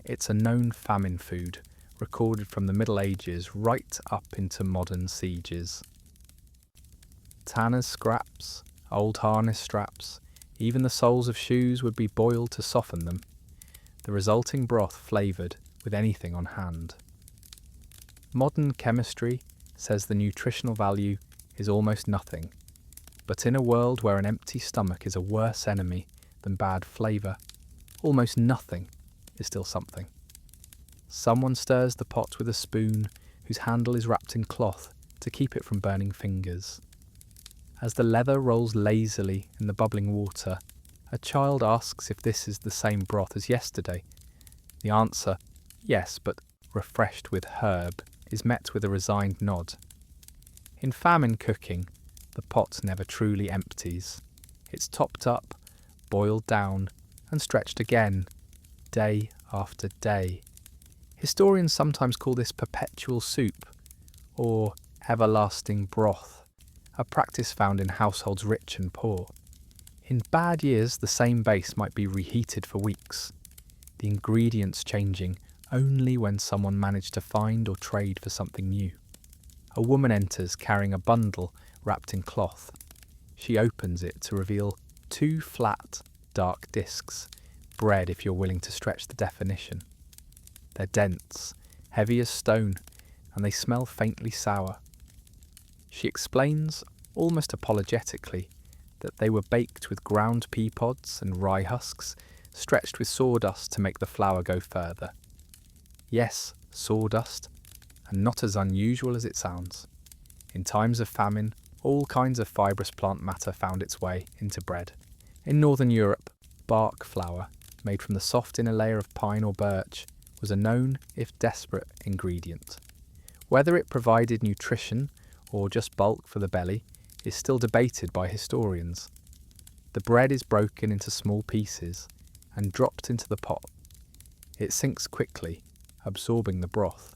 It's a known famine food, recorded from the Middle Ages right up into modern sieges. Tanner's scraps, old harness straps, even the soles of shoes would be boiled to soften them, the resulting broth flavoured with anything on hand. Modern chemistry says the nutritional value is almost nothing, but in a world where an empty stomach is a worse enemy than bad flavour, almost nothing is still something. Someone stirs the pot with a spoon whose handle is wrapped in cloth to keep it from burning fingers. As the leather rolls lazily in the bubbling water, a child asks if this is the same broth as yesterday. The answer, yes, but refreshed with herb, is met with a resigned nod. In famine cooking, the pot never truly empties. It's topped up, boiled down, and stretched again, day after day. Historians sometimes call this perpetual soup, or everlasting broth, a practice found in households rich and poor. In bad years, the same base might be reheated for weeks, the ingredients changing only when someone managed to find or trade for something new. A woman enters carrying a bundle wrapped in cloth. She opens it to reveal 2 flat, dark discs, bread if you're willing to stretch the definition. They're dense, heavy as stone, and they smell faintly sour. She explains, almost apologetically, that they were baked with ground pea pods and rye husks, stretched with sawdust to make the flour go further. Yes, sawdust, and not as unusual as it sounds. In times of famine, all kinds of fibrous plant matter found its way into bread. In Northern Europe, bark flour, made from the soft inner layer of pine or birch, was a known, if desperate, ingredient. Whether it provided nutrition or just bulk for the belly is still debated by historians. The bread is broken into small pieces and dropped into the pot. It sinks quickly, absorbing the broth.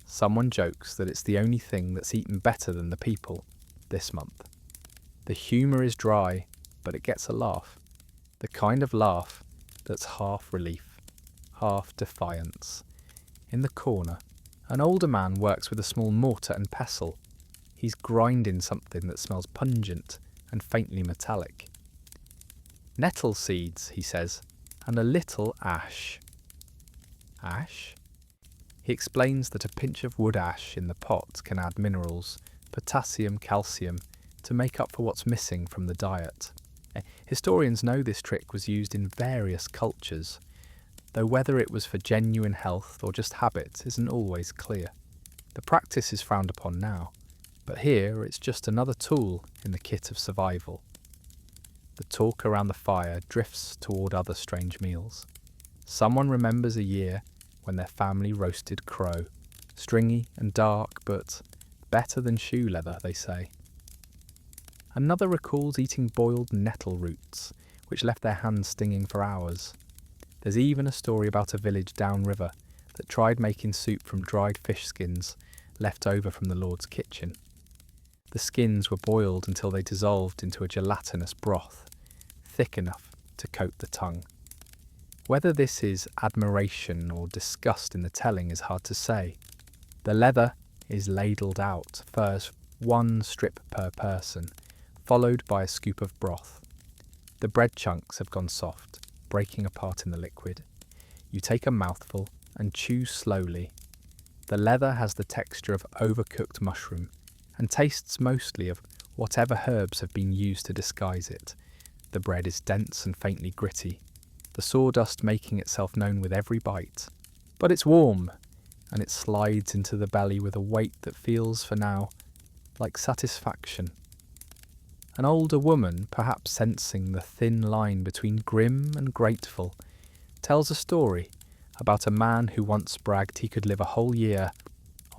Someone jokes that it's the only thing that's eaten better than the people this month. The humour is dry, but it gets a laugh. The kind of laugh that's half relief, half defiance. In the corner, an older man works with a small mortar and pestle. He's grinding something that smells pungent and faintly metallic. Nettle seeds, he says, and a little ash. Ash? He explains that a pinch of wood ash in the pot can add minerals, potassium, calcium, to make up for what's missing from the diet. Historians know this trick was used in various cultures, though whether it was for genuine health or just habit isn't always clear. The practice is frowned upon now, but here it's just another tool in the kit of survival. The talk around the fire drifts toward other strange meals. Someone remembers a year when their family roasted crow, stringy and dark, but better than shoe leather, they say. Another recalls eating boiled nettle roots, which left their hands stinging for hours. There's even a story about a village downriver that tried making soup from dried fish skins left over from the Lord's kitchen. The skins were boiled until they dissolved into a gelatinous broth, thick enough to coat the tongue. Whether this is admiration or disgust in the telling is hard to say. The leather is ladled out, first 1 strip per person, followed by a scoop of broth. The bread chunks have gone soft, breaking apart in the liquid. You take a mouthful and chew slowly. The leather has the texture of overcooked mushroom and tastes mostly of whatever herbs have been used to disguise it. The bread is dense and faintly gritty, the sawdust making itself known with every bite. But it's warm, and it slides into the belly with a weight that feels, for now, like satisfaction. An older woman, perhaps sensing the thin line between grim and grateful, tells a story about a man who once bragged he could live a whole year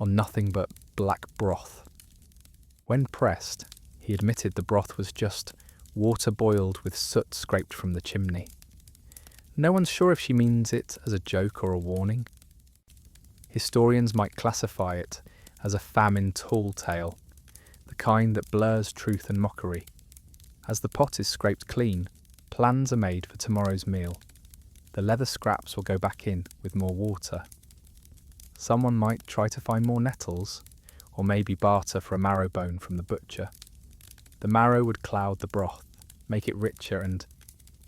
on nothing but black broth. When pressed, he admitted the broth was just water boiled with soot scraped from the chimney. No one's sure if she means it as a joke or a warning. Historians might classify it as a famine tall tale, the kind that blurs truth and mockery. As the pot is scraped clean, plans are made for tomorrow's meal. The leather scraps will go back in with more water. Someone might try to find more nettles, or maybe barter for a marrow bone from the butcher. The marrow would cloud the broth, make it richer and,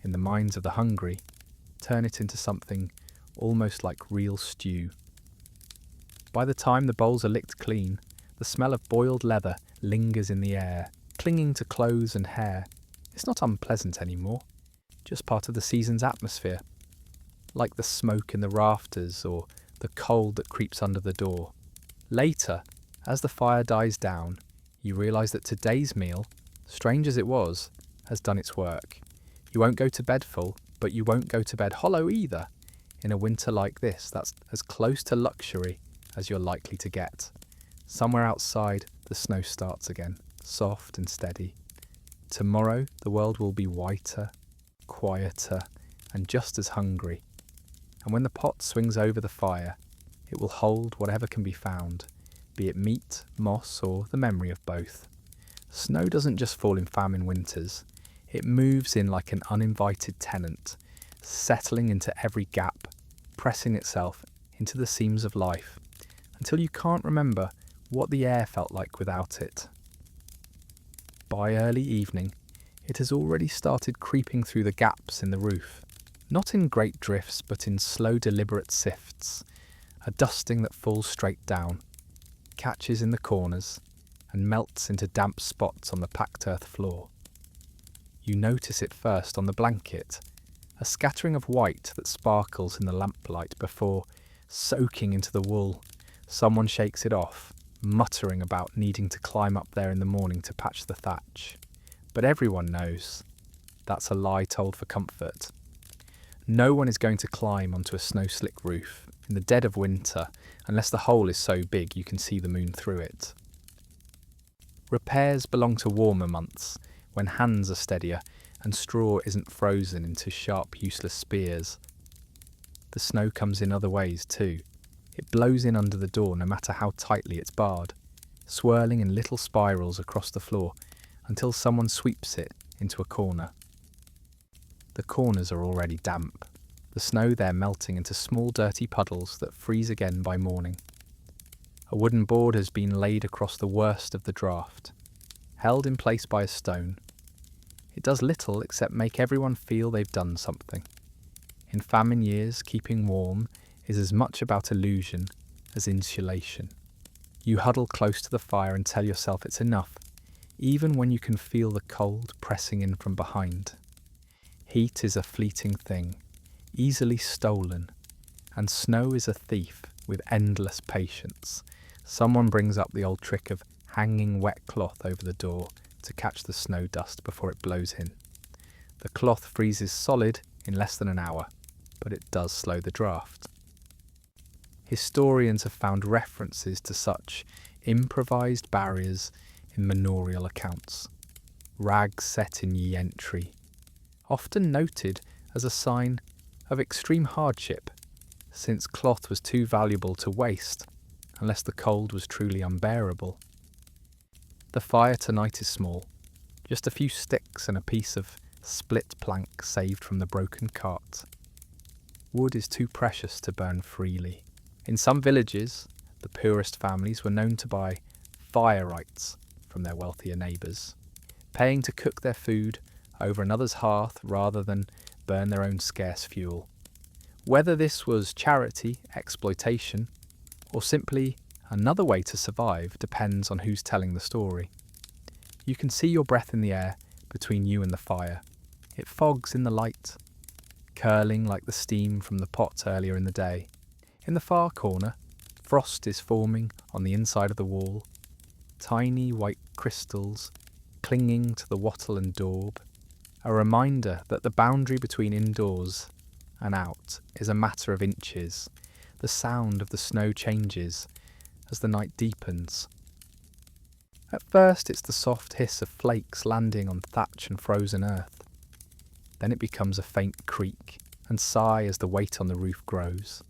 in the minds of the hungry, turn it into something almost like real stew. By the time the bowls are licked clean, the smell of boiled leather lingers in the air, clinging to clothes and hair. It's not unpleasant anymore, just part of the season's atmosphere, like the smoke in the rafters or the cold that creeps under the door. Later, as the fire dies down, you realise that today's meal, strange as it was, has done its work. You won't go to bed full, but you won't go to bed hollow either. In a winter like this, that's as close to luxury as you're likely to get. Somewhere outside, the snow starts again, soft and steady. Tomorrow, the world will be whiter, quieter, and just as hungry. And when the pot swings over the fire, it will hold whatever can be found, be it meat, moss, or the memory of both. Snow doesn't just fall in famine winters. It moves in like an uninvited tenant, settling into every gap, pressing itself into the seams of life, until you can't remember what the air felt like without it. By early evening, it has already started creeping through the gaps in the roof, not in great drifts but in slow deliberate sifts, a dusting that falls straight down, catches in the corners, and melts into damp spots on the packed earth floor. You notice it first on the blanket, a scattering of white that sparkles in the lamplight before, soaking into the wool, someone shakes it off, muttering about needing to climb up there in the morning to patch the thatch. But everyone knows that's a lie told for comfort. No one is going to climb onto a snow-slick roof in the dead of winter unless the hole is so big you can see the moon through it. Repairs belong to warmer months, when hands are steadier and straw isn't frozen into sharp, useless spears. The snow comes in other ways too. It blows in under the door no matter how tightly it's barred, swirling in little spirals across the floor until someone sweeps it into a corner. The corners are already damp, the snow there melting into small dirty puddles that freeze again by morning. A wooden board has been laid across the worst of the draught, held in place by a stone. It does little except make everyone feel they've done something. In famine years, keeping warm is as much about illusion as insulation. You huddle close to the fire and tell yourself it's enough, even when you can feel the cold pressing in from behind. Heat is a fleeting thing, easily stolen, and snow is a thief with endless patience. Someone brings up the old trick of hanging wet cloth over the door to catch the snow dust before it blows in. The cloth freezes solid in less than an hour, but it does slow the draft. Historians have found references to such improvised barriers in manorial accounts. Rags set in ye entry, often noted as a sign of extreme hardship, since cloth was too valuable to waste unless the cold was truly unbearable. The fire tonight is small, just a few sticks and a piece of split plank saved from the broken cart. Wood is too precious to burn freely. In some villages, the poorest families were known to buy fire rights from their wealthier neighbours, paying to cook their food over another's hearth rather than burn their own scarce fuel. Whether this was charity, exploitation, or simply another way to survive depends on who's telling the story. You can see your breath in the air between you and the fire. It fogs in the light, curling like the steam from the pot earlier in the day. In the far corner, frost is forming on the inside of the wall, tiny white crystals clinging to the wattle and daub, a reminder that the boundary between indoors and out is a matter of inches. The sound of the snow changes as the night deepens. At first it's the soft hiss of flakes landing on thatch and frozen earth. Then it becomes a faint creak and sigh as the weight on the roof grows.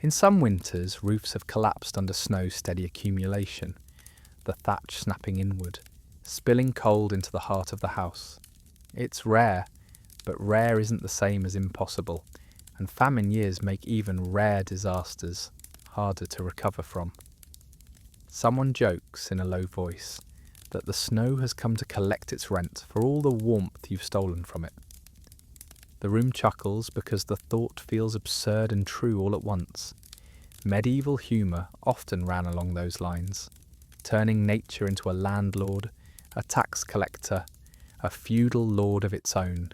In some winters, roofs have collapsed under snow's steady accumulation, the thatch snapping inward, spilling cold into the heart of the house. It's rare, but rare isn't the same as impossible, and famine years make even rare disasters harder to recover from. Someone jokes in a low voice that the snow has come to collect its rent for all the warmth you've stolen from it. The room chuckles because the thought feels absurd and true all at once. Medieval humour often ran along those lines, turning nature into a landlord, a tax collector, a feudal lord of its own.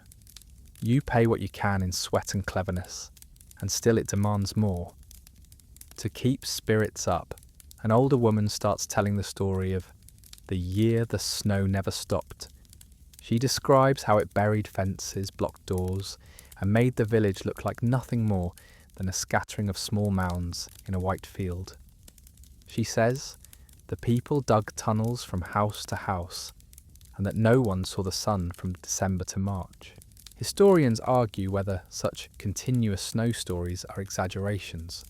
You pay what you can in sweat and cleverness, and still it demands more. To keep spirits up, an older woman starts telling the story of the year the snow never stopped. She describes how it buried fences, blocked doors, and made the village look like nothing more than a scattering of small mounds in a white field. She says the people dug tunnels from house to house, and that no one saw the sun from December to March. Historians argue whether such continuous snow stories are exaggerations,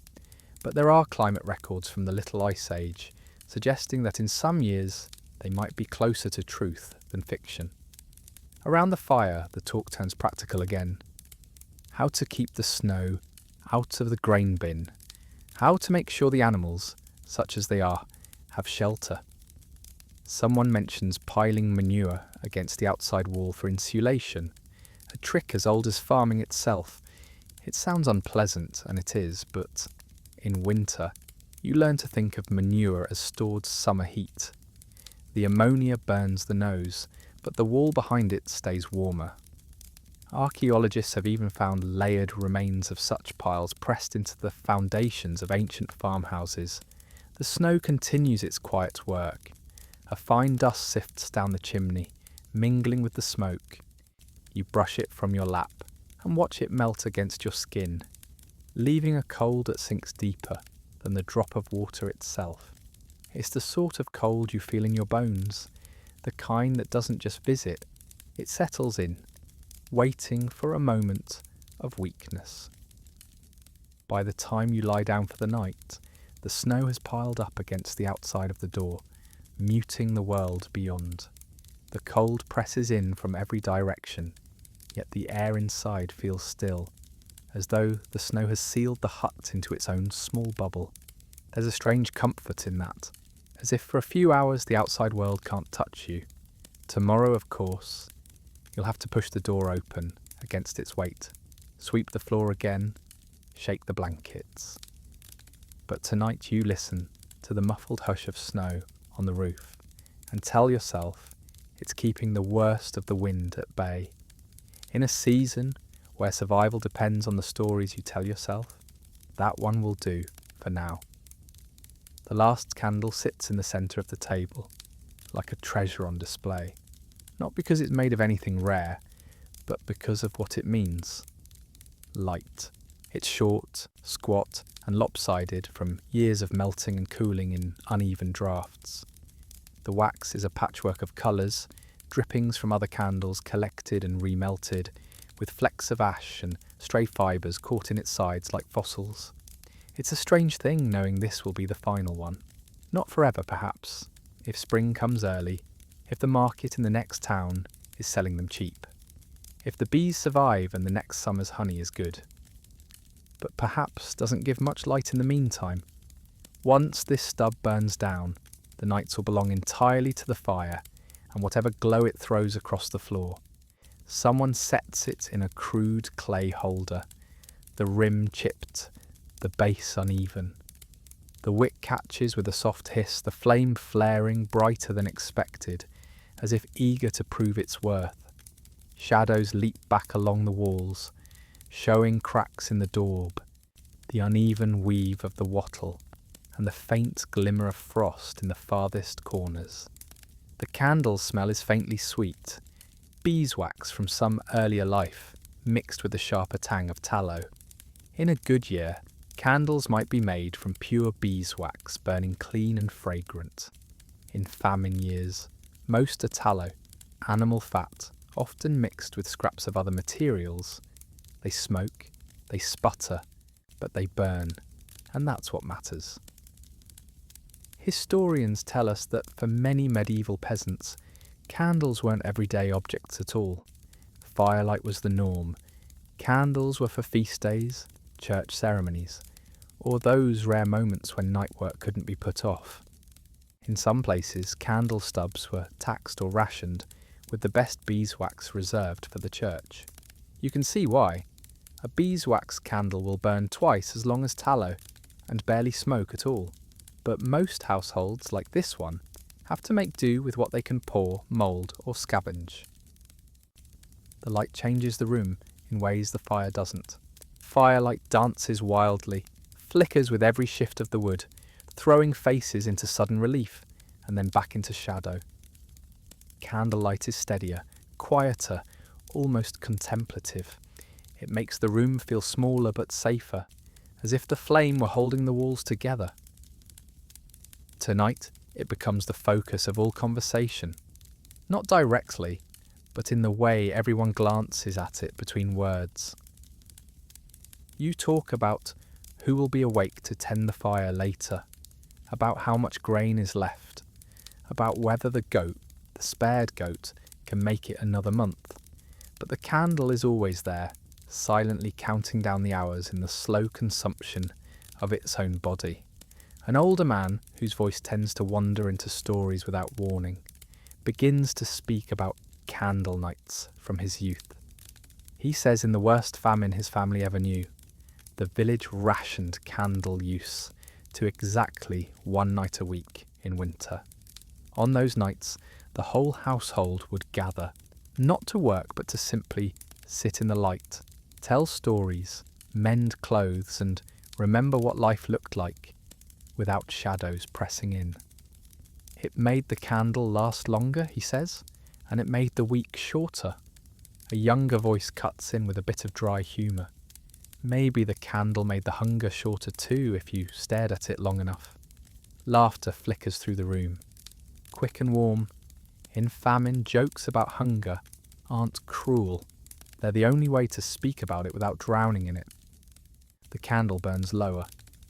but there are climate records from the Little Ice Age suggesting that in some years they might be closer to truth than fiction. Around the fire, the talk turns practical again. How to keep the snow out of the grain bin, how to make sure the animals, such as they are, have shelter. Someone mentions piling manure against the outside wall for insulation, a trick as old as farming itself. It sounds unpleasant, and it is, but in winter, you learn to think of manure as stored summer heat. The ammonia burns the nose, but the wall behind it stays warmer. Archaeologists have even found layered remains of such piles pressed into the foundations of ancient farmhouses. The snow continues its quiet work. A fine dust sifts down the chimney, mingling with the smoke. You brush it from your lap and watch it melt against your skin, leaving a cold that sinks deeper than the drop of water itself. It's the sort of cold you feel in your bones, the kind that doesn't just visit, it settles in, waiting for a moment of weakness. By the time you lie down for the night, the snow has piled up against the outside of the door, muting the world beyond. The cold presses in from every direction, yet the air inside feels still, as though the snow has sealed the hut into its own small bubble. There's a strange comfort in that, as if for a few hours the outside world can't touch you. Tomorrow, of course, you'll have to push the door open against its weight, sweep the floor again, shake the blankets. But tonight you listen to the muffled hush of snow on the roof and tell yourself it's keeping the worst of the wind at bay. In a season where survival depends on the stories you tell yourself, that one will do for now. The last candle sits in the centre of the table, like a treasure on display, not because it's made of anything rare, but because of what it means. Light. It's short, squat, and lopsided from years of melting and cooling in uneven drafts. The wax is a patchwork of colours, drippings from other candles collected and remelted, with flecks of ash and stray fibres caught in its sides like fossils. It's a strange thing knowing this will be the final one. Not forever, perhaps, if spring comes early, if the market in the next town is selling them cheap, if the bees survive and the next summer's honey is good. But perhaps doesn't give much light in the meantime. Once this stub burns down, the nights will belong entirely to the fire and whatever glow it throws across the floor. Someone sets it in a crude clay holder, the rim chipped, the base uneven. The wick catches with a soft hiss, the flame flaring brighter than expected, as if eager to prove its worth. Shadows leap back along the walls, showing cracks in the daub, the uneven weave of the wattle, and the faint glimmer of frost in the farthest corners. The candle smell is faintly sweet, beeswax from some earlier life, mixed with the sharper tang of tallow. In a good year, candles might be made from pure beeswax burning clean and fragrant. In famine years, most are tallow, animal fat, often mixed with scraps of other materials. They smoke, they sputter, but they burn, and that's what matters. Historians tell us that for many medieval peasants, candles weren't everyday objects at all. Firelight was the norm. Candles were for feast days, church ceremonies, or those rare moments when night work couldn't be put off. In some places, candle stubs were taxed or rationed, with the best beeswax reserved for the church. You can see why. A beeswax candle will burn twice as long as tallow, and barely smoke at all. But most households, like this one, have to make do with what they can pour, mould, or scavenge. The light changes the room in ways the fire doesn't. Firelight dances wildly, flickers with every shift of the wood, throwing faces into sudden relief, and then back into shadow. Candlelight is steadier, quieter, almost contemplative. It makes the room feel smaller but safer, as if the flame were holding the walls together. Tonight, it becomes the focus of all conversation. Not directly, but in the way everyone glances at it between words. You talk about who will be awake to tend the fire later, about how much grain is left, about whether the spared goat, can make it another month. But the candle is always there, silently counting down the hours in the slow consumption of its own body. An older man, whose voice tends to wander into stories without warning, begins to speak about candle nights from his youth. He says in the worst famine his family ever knew, the village rationed candle use to exactly one night a week in winter. On those nights, the whole household would gather, not to work but to simply sit in the light, tell stories, mend clothes, and remember what life looked like without shadows pressing in. It made the candle last longer, he says, and it made the week shorter. A younger voice cuts in with a bit of dry humour. Maybe the candle made the hunger shorter too if you stared at it long enough. Laughter flickers through the room, quick and warm. In famine, jokes about hunger aren't cruel. They're the only way to speak about it without drowning in it. The candle burns lower.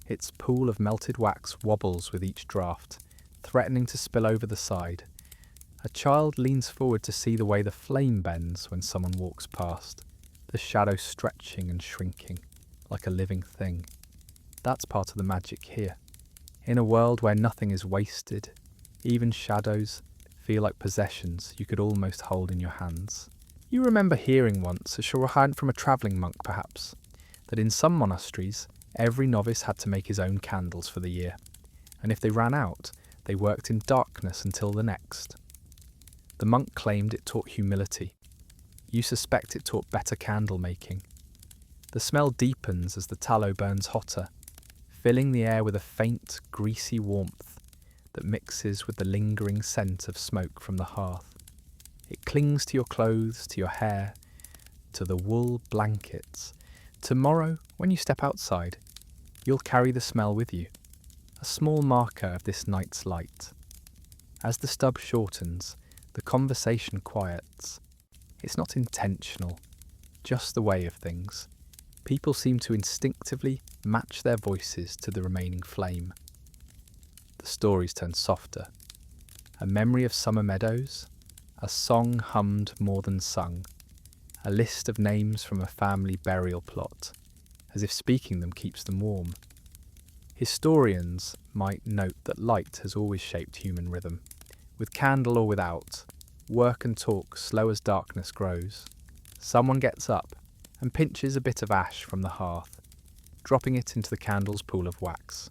Its pool of melted wax wobbles with each draught, threatening to spill over the side. A child leans forward to see the way the flame bends when someone walks past, the shadow stretching and shrinking like a living thing. That's part of the magic here. In a world where nothing is wasted, even shadows feel like possessions you could almost hold in your hands. You remember hearing once, a shorahant from a travelling monk perhaps, that in some monasteries every novice had to make his own candles for the year, and if they ran out, they worked in darkness until the next. The monk claimed it taught humility. You suspect it taught better candle making. The smell deepens as the tallow burns hotter, filling the air with a faint, greasy warmth that mixes with the lingering scent of smoke from the hearth. It clings to your clothes, to your hair, to the wool blankets. Tomorrow, when you step outside, you'll carry the smell with you, a small marker of this night's light. As the stub shortens, the conversation quiets. It's not intentional, just the way of things. People seem to instinctively match their voices to the remaining flame. The stories turn softer. A memory of summer meadows, a song hummed more than sung, a list of names from a family burial plot, as if speaking them keeps them warm. Historians might note that light has always shaped human rhythm. With candle or without, work and talk slow as darkness grows. Someone gets up and pinches a bit of ash from the hearth, dropping it into the candle's pool of wax.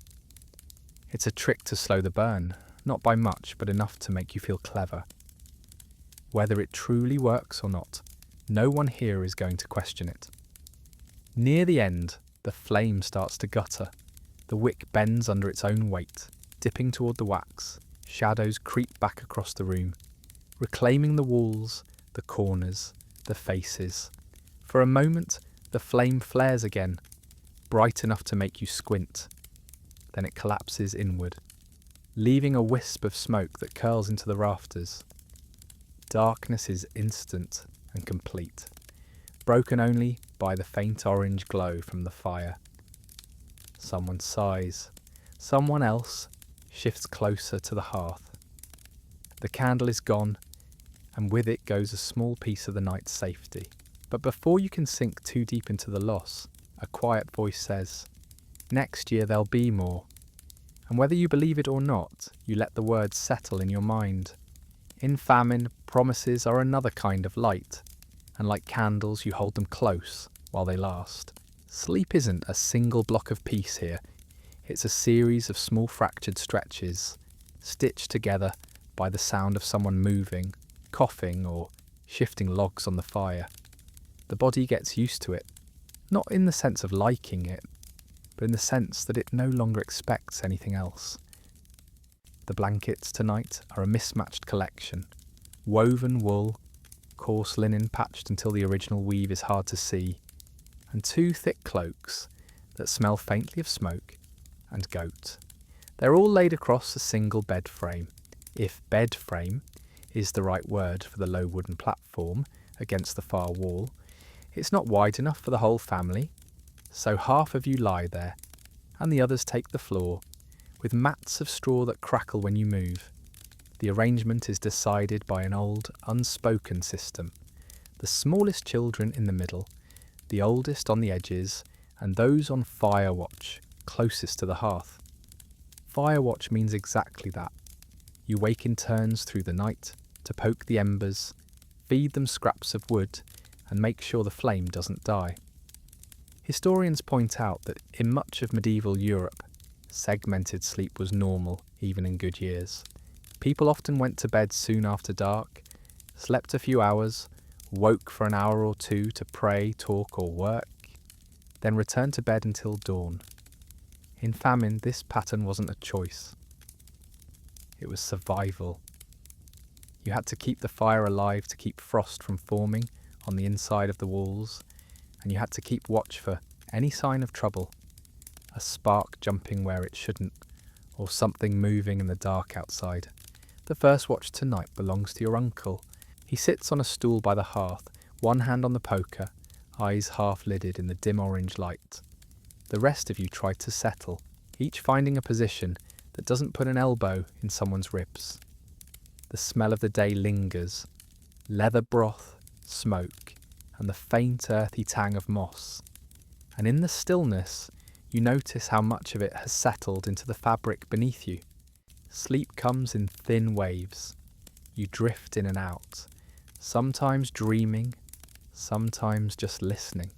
It's a trick to slow the burn, not by much, but enough to make you feel clever. Whether it truly works or not, no one here is going to question it. Near the end, the flame starts to gutter. The wick bends under its own weight, dipping toward the wax. Shadows creep back across the room, reclaiming the walls, the corners, the faces. For a moment, the flame flares again, bright enough to make you squint. Then it collapses inward, leaving a wisp of smoke that curls into the rafters. Darkness is instant and complete, broken only by the faint orange glow from the fire. Someone sighs. Someone else shifts closer to the hearth. The candle is gone, and with it goes a small piece of the night's safety. But before you can sink too deep into the loss, a quiet voice says, "Next year there'll be more." And whether you believe it or not, you let the words settle in your mind. In famine, promises are another kind of light, and like candles, you hold them close while they last. Sleep isn't a single block of peace here. It's a series of small fractured stretches, stitched together by the sound of someone moving, coughing, or shifting logs on the fire. The body gets used to it, not in the sense of liking it, but in the sense that it no longer expects anything else. The blankets tonight are a mismatched collection. Woven wool, coarse linen patched until the original weave is hard to see, and two thick cloaks that smell faintly of smoke and goat. They're all laid across a single bed frame, if bed frame is the right word for the low wooden platform against the far wall. It's not wide enough for the whole family, so half of you lie there, and the others take the floor, with mats of straw that crackle when you move. The arrangement is decided by an old, unspoken system. The smallest children in the middle, the oldest on the edges, and those on fire watch, closest to the hearth. Fire watch means exactly that. You wake in turns through the night to poke the embers, feed them scraps of wood, and make sure the flame doesn't die. Historians point out that in much of medieval Europe, segmented sleep was normal, even in good years. People often went to bed soon after dark, slept a few hours, woke for an hour or two to pray, talk, or work, then returned to bed until dawn. In famine, this pattern wasn't a choice. It was survival. You had to keep the fire alive to keep frost from forming on the inside of the walls, and you had to keep watch for any sign of trouble, a spark jumping where it shouldn't, or something moving in the dark outside. The first watch tonight belongs to your uncle. He sits on a stool by the hearth, one hand on the poker, eyes half-lidded in the dim orange light. The rest of you try to settle, each finding a position that doesn't put an elbow in someone's ribs. The smell of the day lingers, leather broth, smoke, and the faint earthy tang of moss. And in the stillness, you notice how much of it has settled into the fabric beneath you. Sleep comes in thin waves. You drift in and out, sometimes dreaming, sometimes just listening.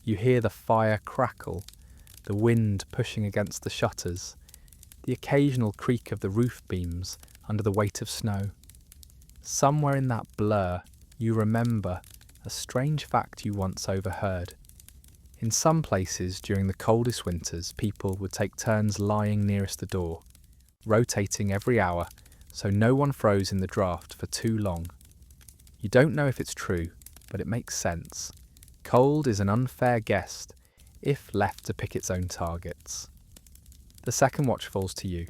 You hear the fire crackle, the wind pushing against the shutters, the occasional creak of the roof beams under the weight of snow. Somewhere in that blur, you remember a strange fact you once overheard. In some places during the coldest winters, people would take turns lying nearest the door, rotating every hour so no one froze in the draught for too long. You don't know if it's true, but it makes sense. Cold is an unfair guest if left to pick its own targets. The second watch falls to you.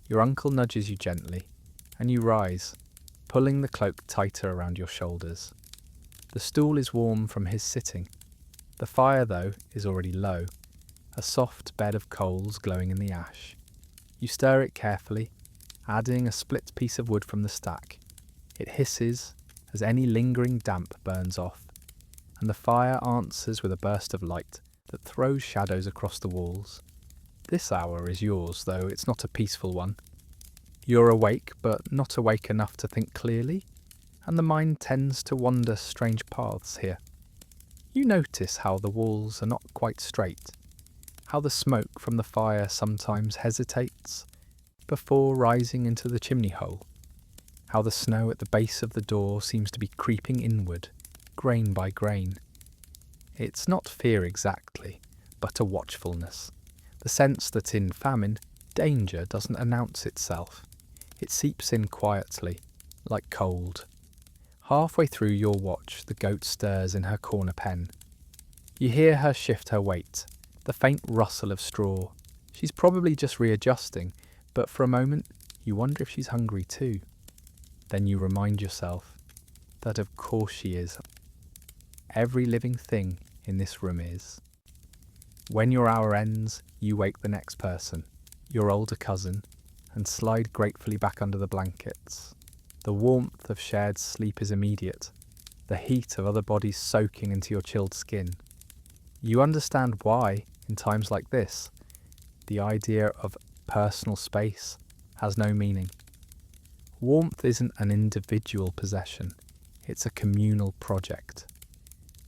Your uncle nudges you gently, and you rise, pulling the cloak tighter around your shoulders. The stool is warm from his sitting. The fire, though, is already low, a soft bed of coals glowing in the ash. You stir it carefully, adding a split piece of wood from the stack. It hisses as any lingering damp burns off, and the fire answers with a burst of light that throws shadows across the walls. This hour is yours, though it's not a peaceful one. You're awake, but not awake enough to think clearly, and the mind tends to wander strange paths here. You notice how the walls are not quite straight, how the smoke from the fire sometimes hesitates before rising into the chimney hole, how the snow at the base of the door seems to be creeping inward, grain by grain. It's not fear exactly, but a watchfulness, the sense that in famine, danger doesn't announce itself. It seeps in quietly, like cold. Halfway through your watch, the goat stirs in her corner pen. You hear her shift her weight, the faint rustle of straw. She's probably just readjusting, but for a moment you wonder if she's hungry too. Then you remind yourself that of course she is. Every living thing in this room is. When your hour ends, you wake the next person, your older cousin, and slide gratefully back under the blankets. The warmth of shared sleep is immediate, the heat of other bodies soaking into your chilled skin. You understand why, in times like this, the idea of personal space has no meaning. Warmth isn't an individual possession, it's a communal project.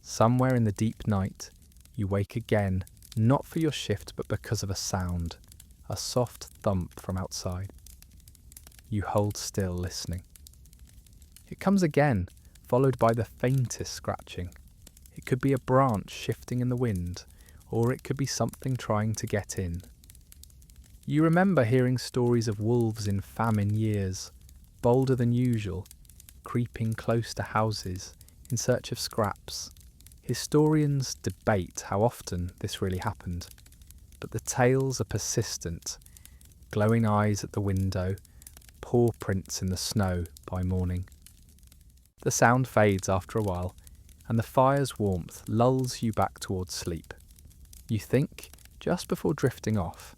Somewhere in the deep night, you wake again, not for your shift but because of a sound, a soft thump from outside. You hold still, listening. It comes again, followed by the faintest scratching. It could be a branch shifting in the wind, or it could be something trying to get in. You remember hearing stories of wolves in famine years, bolder than usual, creeping close to houses in search of scraps. Historians debate how often this really happened, but the tales are persistent. Glowing eyes at the window, paw prints in the snow by morning. The sound fades after a while, and the fire's warmth lulls you back towards sleep. You think, just before drifting off,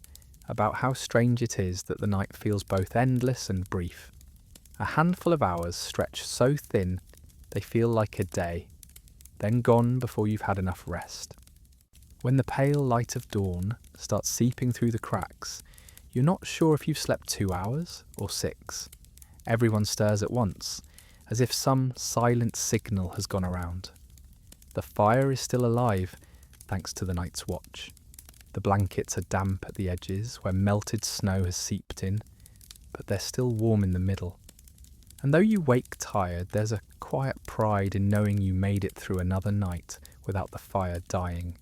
about how strange it is that the night feels both endless and brief. A handful of hours stretch so thin they feel like a day. then gone before you've had enough rest. When the pale light of dawn starts seeping through the cracks, you're not sure if you've slept 2 hours or 6. Everyone stirs at once, as if some silent signal has gone around. The fire is still alive, thanks to the night's watch. The blankets are damp at the edges, where melted snow has seeped in, but they're still warm in the middle. And though you wake tired, there's a quiet pride in knowing you made it through another night without the fire dying,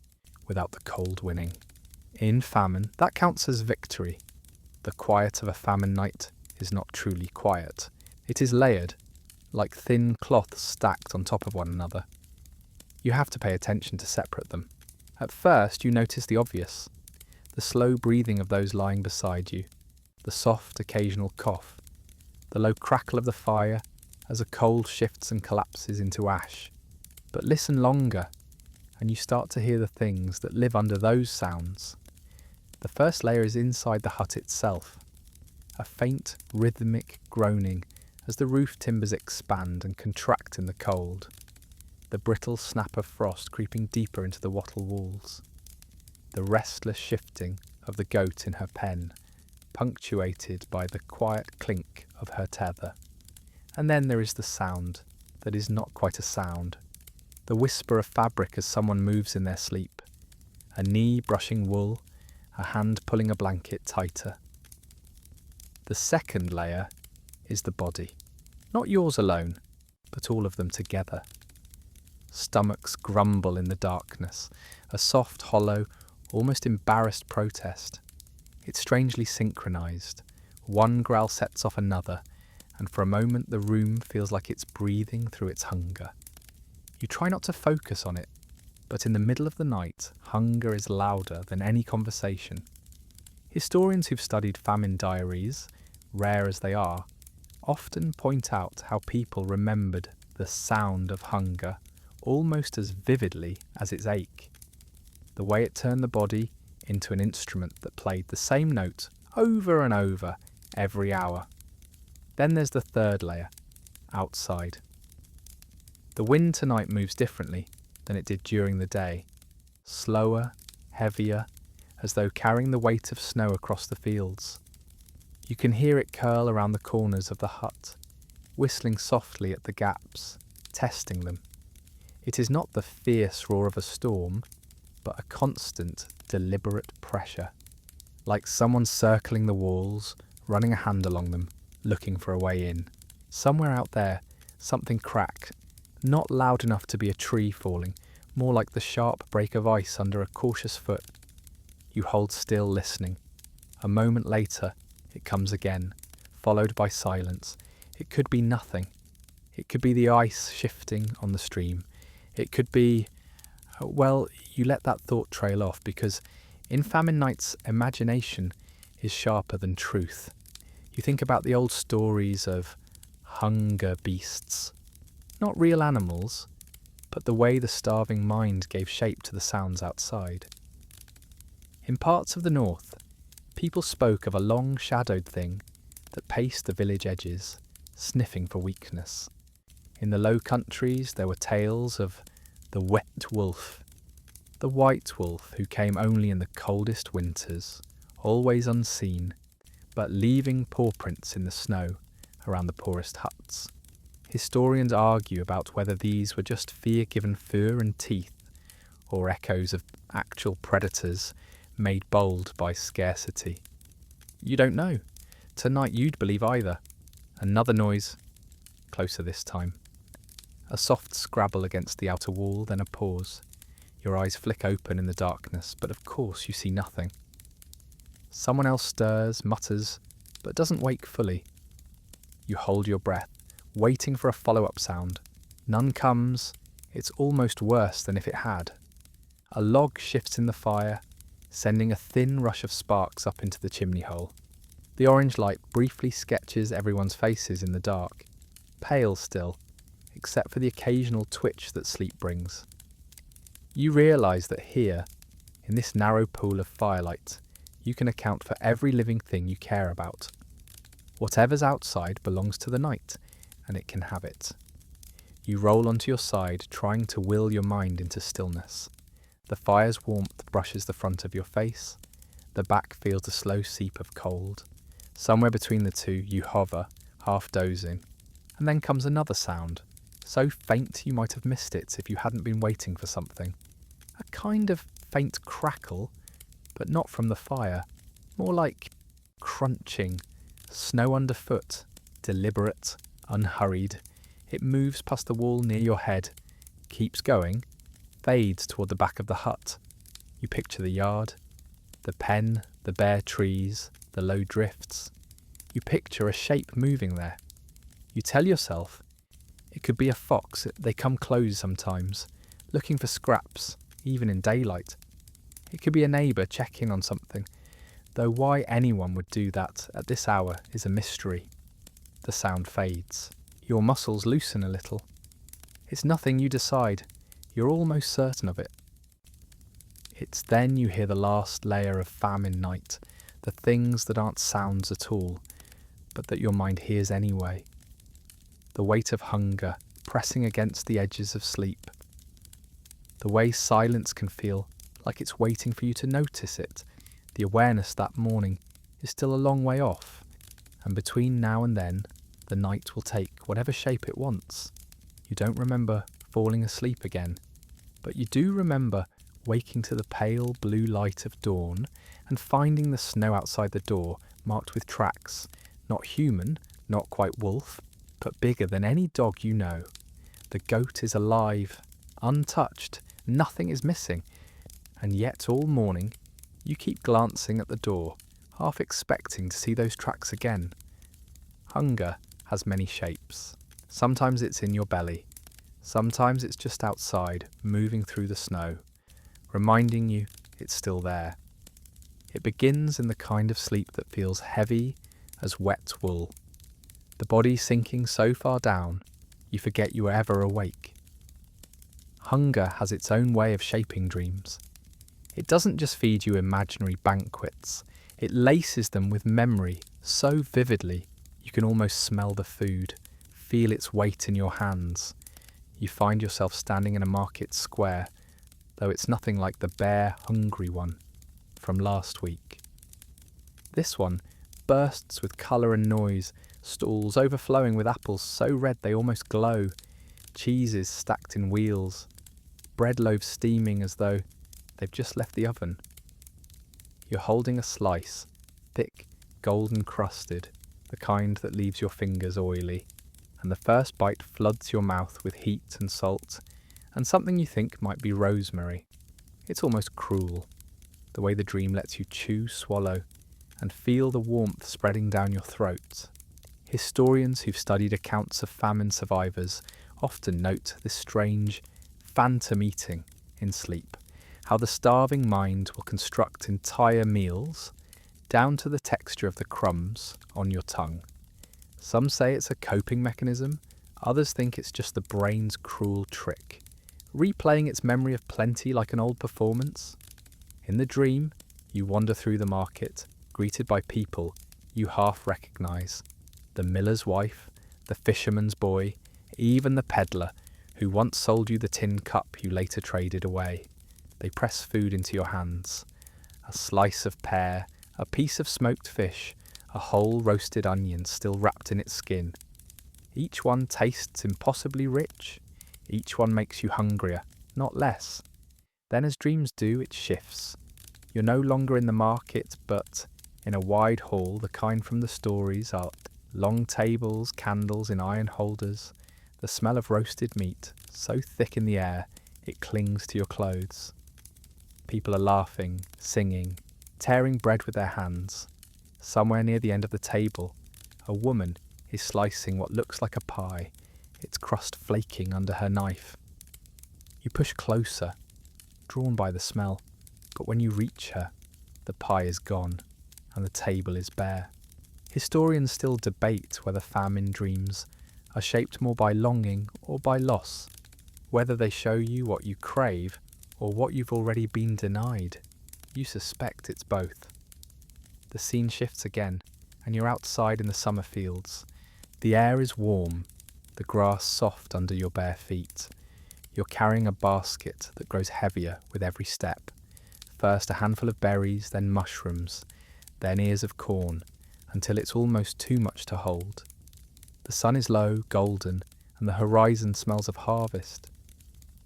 without the cold winning. In famine, that counts as victory. The quiet of a famine night is not truly quiet. It is layered, like thin cloths stacked on top of one another. You have to pay attention to separate them. At first, you notice the obvious, the slow breathing of those lying beside you, the soft occasional cough, the low crackle of the fire as a coal shifts and collapses into ash. But listen longer, and you start to hear the things that live under those sounds. The first layer is inside the hut itself, a faint, rhythmic groaning as the roof timbers expand and contract in the cold, the brittle snap of frost creeping deeper into the wattle walls, the restless shifting of the goat in her pen, punctuated by the quiet clink of her tether. And then there is the sound that is not quite a sound, the whisper of fabric as someone moves in their sleep, a knee brushing wool, a hand pulling a blanket tighter. The second layer is the body. Not yours alone, but all of them together. Stomachs grumble in the darkness, a soft, hollow, almost embarrassed protest. It's strangely synchronized. One growl sets off another, and for a moment the room feels like it's breathing through its hunger. You try not to focus on it, but in the middle of the night, hunger is louder than any conversation. Historians who've studied famine diaries, rare as they are, often point out how people remembered the sound of hunger almost as vividly as its ache. The way it turned the body into an instrument that played the same note over and over every hour. Then there's the third layer, outside. The wind tonight moves differently than it did during the day, slower, heavier, as though carrying the weight of snow across the fields. You can hear it curl around the corners of the hut, whistling softly at the gaps, testing them. It is not the fierce roar of a storm, but a constant, deliberate pressure, like someone circling the walls, running a hand along them, looking for a way in. Somewhere out there, something cracked, not loud enough to be a tree falling, more like the sharp break of ice under a cautious foot. You hold still, listening. A moment later, it comes again, followed by silence. It could be nothing. It could be the ice shifting on the stream. It could be, well, you let that thought trail off, because in famine nights, imagination is sharper than truth. You think about the old stories of hunger beasts, not real animals, but the way the starving mind gave shape to the sounds outside. In parts of the north, people spoke of a long shadowed thing that paced the village edges, sniffing for weakness. In the Low Countries there were tales of the wet wolf, the white wolf who came only in the coldest winters, always unseen, but leaving paw prints in the snow around the poorest huts. Historians argue about whether these were just fear-given fur and teeth, or echoes of actual predators made bold by scarcity. You don't know. Tonight you'd believe either. Another noise, closer this time. A soft scrabble against the outer wall, then a pause. Your eyes flick open in the darkness, but of course you see nothing. Someone else stirs, mutters, but doesn't wake fully. You hold your breath, waiting for a follow-up sound. None comes. It's almost worse than if it had. A log shifts in the fire, sending a thin rush of sparks up into the chimney hole. The orange light briefly sketches everyone's faces in the dark, pale still, except for the occasional twitch that sleep brings. You realise that here, in this narrow pool of firelight, you can account for every living thing you care about. Whatever's outside belongs to the night, and it can have it. You roll onto your side, trying to will your mind into stillness. The fire's warmth brushes the front of your face. The back feels a slow seep of cold. Somewhere between the two, you hover, half dozing. And then comes another sound, so faint you might have missed it if you hadn't been waiting for something. A kind of faint crackle, but not from the fire. More like crunching, snow underfoot, deliberate, unhurried. It moves past the wall near your head, keeps going, fades toward the back of the hut. You picture the yard, the pen, the bare trees, the low drifts. You picture a shape moving there. You tell yourself, it could be a fox, they come close sometimes, looking for scraps, even in daylight. It could be a neighbour checking on something, though why anyone would do that at this hour is a mystery. The sound fades. Your muscles loosen a little. It's nothing you decide. You're almost certain of it. It's then you hear the last layer of famine night, the things that aren't sounds at all, but that your mind hears anyway. The weight of hunger pressing against the edges of sleep. The way silence can feel like it's waiting for you to notice it. The awareness that morning is still a long way off, and between now and then, the night will take whatever shape it wants. You don't remember falling asleep again, but you do remember waking to the pale blue light of dawn and finding the snow outside the door marked with tracks, not human, not quite wolf, but bigger than any dog you know. The goat is alive, untouched, nothing is missing, and yet all morning you keep glancing at the door, half expecting to see those tracks again. Hunger has many shapes. Sometimes it's in your belly. Sometimes it's just outside, moving through the snow, reminding you it's still there. It begins in the kind of sleep that feels heavy as wet wool. The body sinking so far down, you forget you were ever awake. Hunger has its own way of shaping dreams. It doesn't just feed you imaginary banquets. It laces them with memory so vividly you can almost smell the food, feel its weight in your hands. You find yourself standing in a market square, though it's nothing like the bare, hungry one from last week. This one bursts with colour and noise, stalls overflowing with apples so red they almost glow, cheeses stacked in wheels, bread loaves steaming as though they've just left the oven. You're holding a slice, thick, golden crusted, the kind that leaves your fingers oily, and the first bite floods your mouth with heat and salt, and something you think might be rosemary. It's almost cruel, the way the dream lets you chew, swallow, and feel the warmth spreading down your throat. Historians who've studied accounts of famine survivors often note this strange phantom eating in sleep, how the starving mind will construct entire meals, down to the texture of the crumbs on your tongue. Some say it's a coping mechanism, others think it's just the brain's cruel trick, replaying its memory of plenty like an old performance. In the dream, you wander through the market, greeted by people you half recognise. The miller's wife, the fisherman's boy, even the peddler who once sold you the tin cup you later traded away. They press food into your hands. A slice of pear, a piece of smoked fish, a whole roasted onion still wrapped in its skin. Each one tastes impossibly rich. Each one makes you hungrier, not less. Then as dreams do, it shifts. You're no longer in the market, but in a wide hall, the kind from the stories, are long tables, candles in iron holders, the smell of roasted meat, so thick in the air, it clings to your clothes. People are laughing, singing, tearing bread with their hands. Somewhere near the end of the table, a woman is slicing what looks like a pie, its crust flaking under her knife. You push closer, drawn by the smell, but when you reach her, the pie is gone, and the table is bare. Historians still debate whether famine dreams are shaped more by longing or by loss, whether they show you what you crave or what you've already been denied. You suspect it's both. The scene shifts again, and you're outside in the summer fields. The air is warm, the grass soft under your bare feet. You're carrying a basket that grows heavier with every step. First a handful of berries, then mushrooms, then ears of corn, until it's almost too much to hold. The sun is low, golden, and the horizon smells of harvest.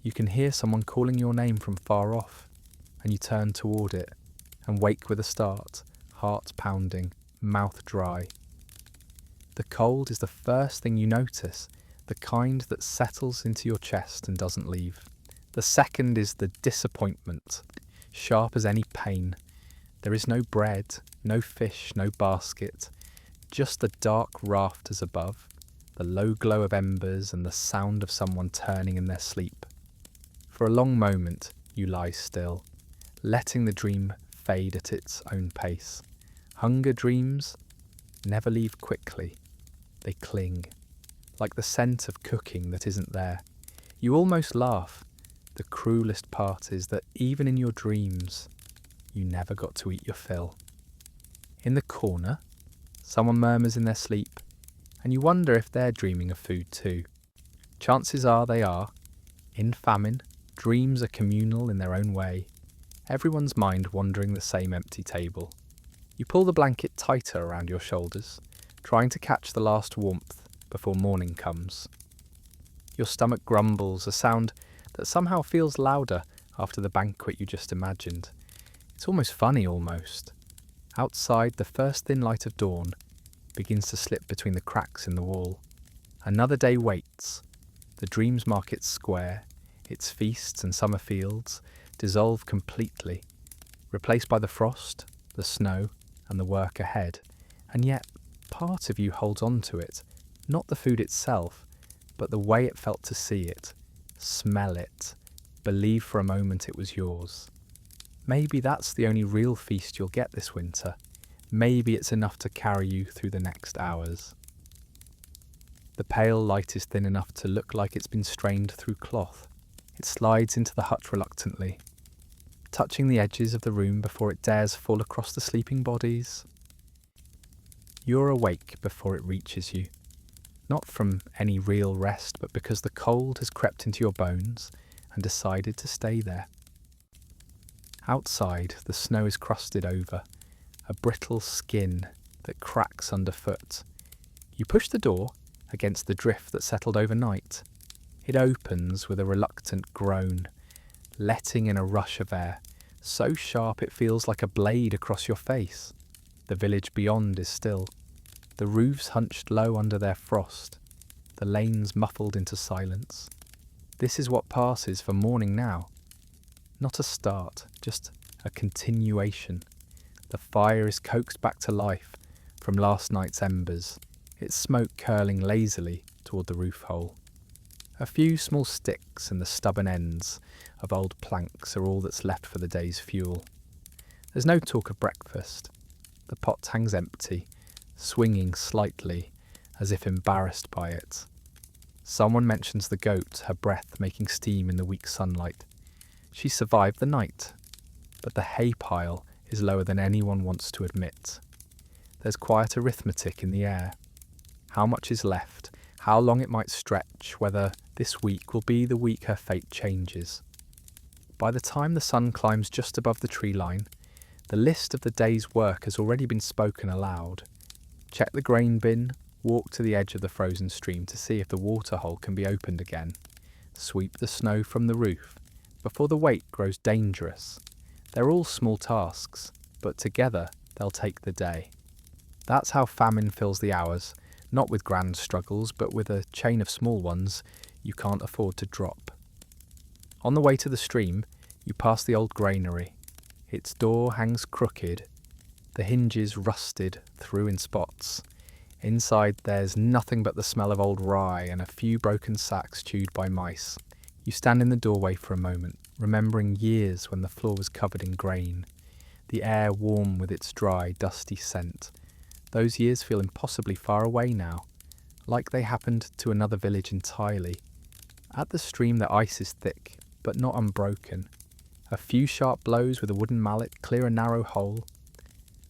You can hear someone calling your name from far off, and you turn toward it, and wake with a start, heart pounding, mouth dry. The cold is the first thing you notice, the kind that settles into your chest and doesn't leave. The second is the disappointment, sharp as any pain. There is no bread, no fish, no basket, just the dark rafters above, the low glow of embers and the sound of someone turning in their sleep. For a long moment you lie still, letting the dream fade at its own pace. Hunger dreams never leave quickly. They cling, like the scent of cooking that isn't there. You almost laugh. The cruelest part is that even in your dreams, you never got to eat your fill. In the corner, someone murmurs in their sleep, and you wonder if they're dreaming of food too. Chances are they are. In famine, dreams are communal in their own way, everyone's mind wandering the same empty table. You pull the blanket tighter around your shoulders, trying to catch the last warmth before morning comes. Your stomach grumbles, a sound that somehow feels louder after the banquet you just imagined. It's almost funny, almost. Outside, the first thin light of dawn begins to slip between the cracks in the wall. Another day waits. The dreams market square, its feasts and summer fields dissolve completely, replaced by the frost, the snow, and the work ahead. And yet, part of you holds on to it, not the food itself, but the way it felt to see it, smell it, believe for a moment it was yours. Maybe that's the only real feast you'll get this winter. Maybe it's enough to carry you through the next hours. The pale light is thin enough to look like it's been strained through cloth. It slides into the hut reluctantly, touching the edges of the room before it dares fall across the sleeping bodies. You're awake before it reaches you, not from any real rest, but because the cold has crept into your bones and decided to stay there. Outside, the snow is crusted over, a brittle skin that cracks underfoot. You push the door against the drift that settled overnight. It opens with a reluctant groan, letting in a rush of air, so sharp it feels like a blade across your face. The village beyond is still, the roofs hunched low under their frost, the lanes muffled into silence. This is what passes for morning now. Not a start, just a continuation. The fire is coaxed back to life from last night's embers, its smoke curling lazily toward the roof hole. A few small sticks and the stubborn ends of old planks are all that's left for the day's fuel. There's no talk of breakfast. The pot hangs empty, swinging slightly as if embarrassed by it. Someone mentions the goat, her breath making steam in the weak sunlight. She survived the night, but the hay pile is lower than anyone wants to admit. There's quiet arithmetic in the air. How much is left, how long it might stretch, whether this week will be the week her fate changes. By the time the sun climbs just above the tree line, the list of the day's work has already been spoken aloud. Check the grain bin, walk to the edge of the frozen stream to see if the water hole can be opened again. Sweep the snow from the roof before the weight grows dangerous. They're all small tasks, but together they'll take the day. That's how famine fills the hours, not with grand struggles, but with a chain of small ones you can't afford to drop. On the way to the stream, you pass the old granary. Its door hangs crooked, the hinges rusted through in spots. Inside there's nothing but the smell of old rye and a few broken sacks chewed by mice. You stand in the doorway for a moment, remembering years when the floor was covered in grain, the air warm with its dry, dusty scent. Those years feel impossibly far away now, like they happened to another village entirely. At the stream the ice is thick, but not unbroken. A few sharp blows with a wooden mallet clear a narrow hole.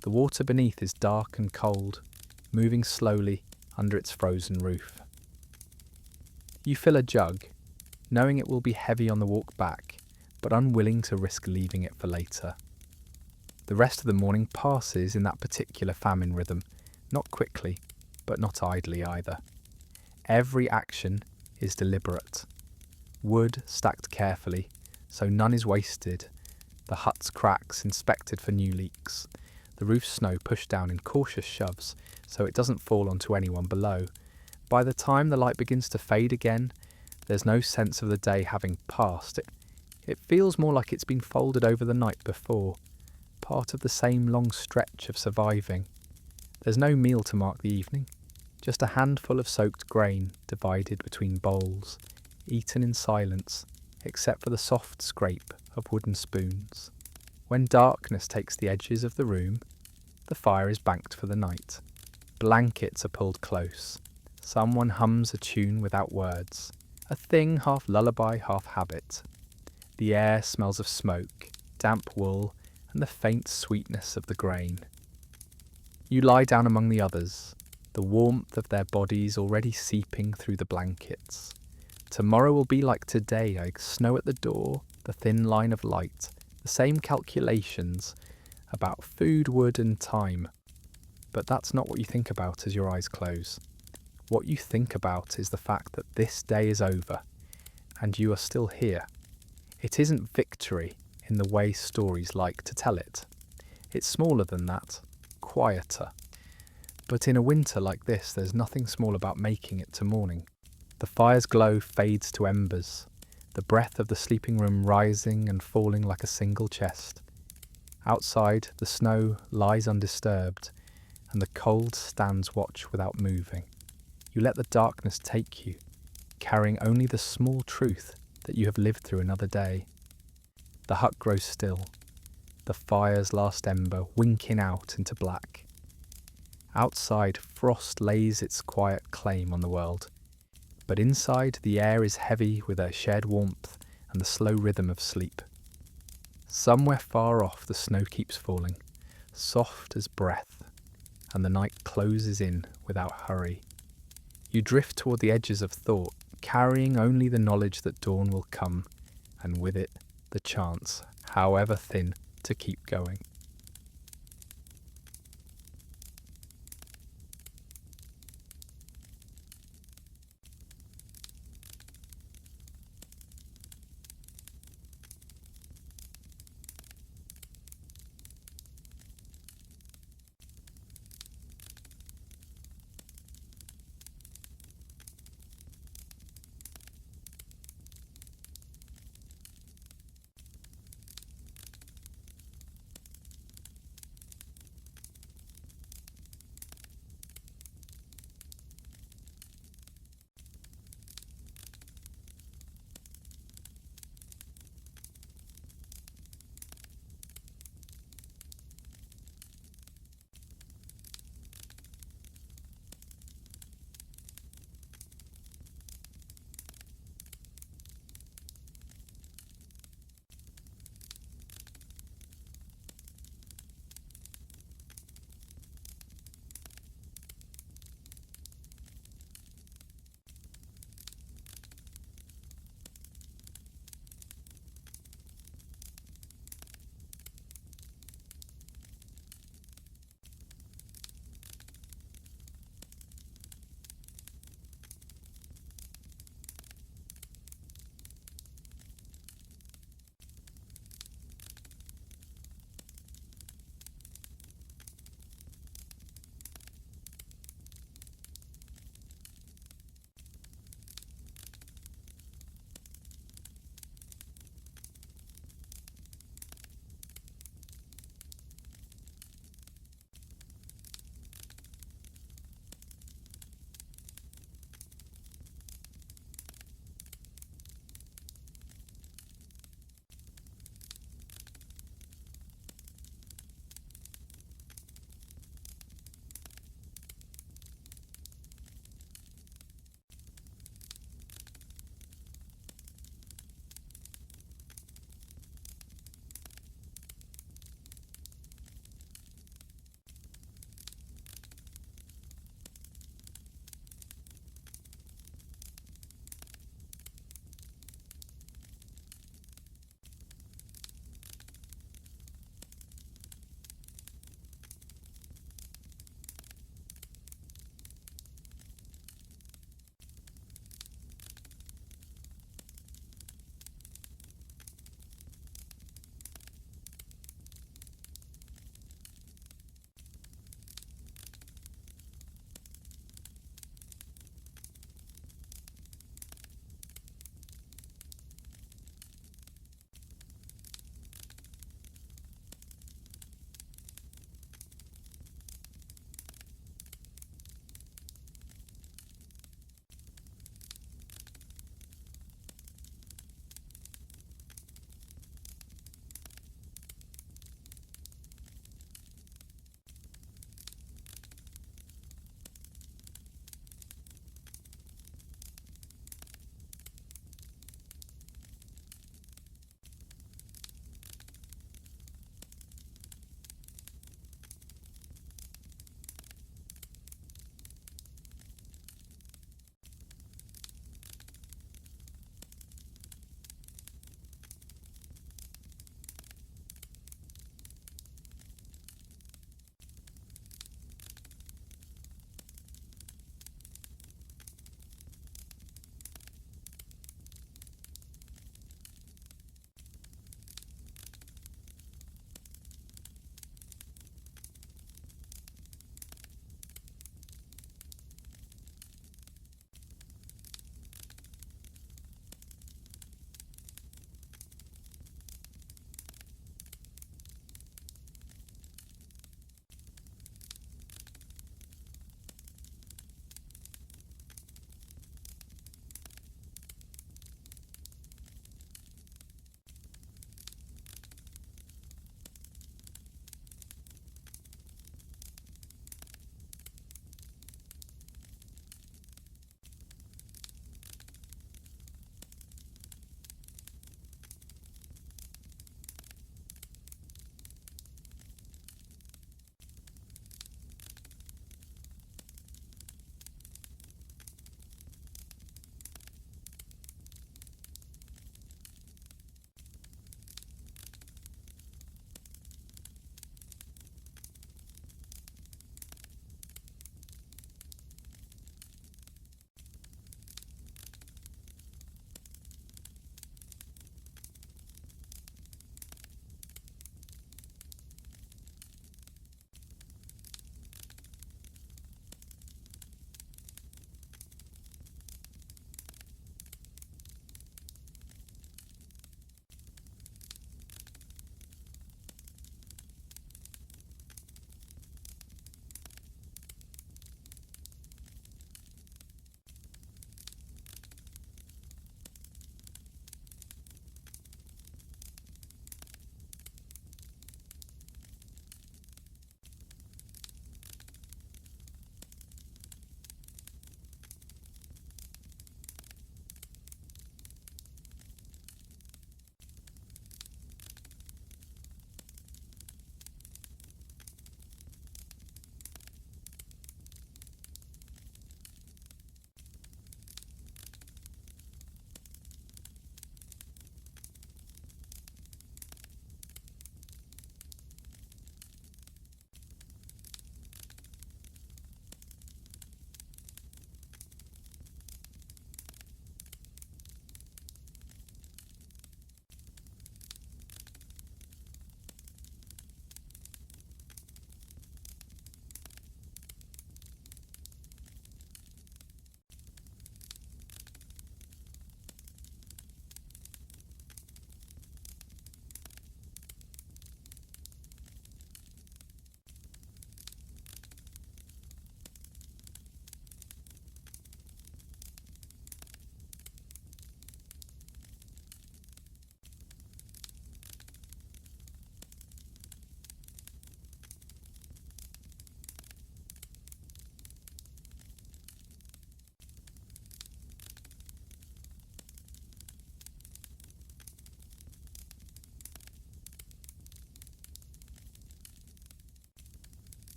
The water beneath is dark and cold, moving slowly under its frozen roof. You fill a jug, knowing it will be heavy on the walk back, but unwilling to risk leaving it for later. The rest of the morning passes in that particular famine rhythm, not quickly, but not idly either. Every action is deliberate. Wood stacked carefully, so none is wasted. The hut's cracks inspected for new leaks. The roof's snow pushed down in cautious shoves, so it doesn't fall onto anyone below. By the time the light begins to fade again, there's no sense of the day having passed. It feels more like it's been folded over the night before, part of the same long stretch of surviving. There's no meal to mark the evening, just a handful of soaked grain divided between bowls, eaten in silence, except for the soft scrape of wooden spoons. When darkness takes the edges of the room, the fire is banked for the night. Blankets are pulled close. Someone hums a tune without words, a thing half lullaby, half habit. The air smells of smoke, damp wool, and the faint sweetness of the grain. You lie down among the others, the warmth of their bodies already seeping through the blankets. Tomorrow will be like today, snow at the door, the thin line of light, the same calculations about food, wood and time. But that's not what you think about as your eyes close. What you think about is the fact that this day is over, and you are still here. It isn't victory in the way stories like to tell it. It's smaller than that, quieter. But in a winter like this, there's nothing small about making it to morning. The fire's glow fades to embers, the breath of the sleeping room rising and falling like a single chest. Outside, the snow lies undisturbed, and the cold stands watch without moving. You let the darkness take you, carrying only the small truth that you have lived through another day. The hut grows still, the fire's last ember winking out into black. Outside, frost lays its quiet claim on the world, but inside the air is heavy with a shared warmth and the slow rhythm of sleep. Somewhere far off the snow keeps falling, soft as breath, and the night closes in without hurry. You drift toward the edges of thought, carrying only the knowledge that dawn will come, and with it the chance, however thin, to keep going.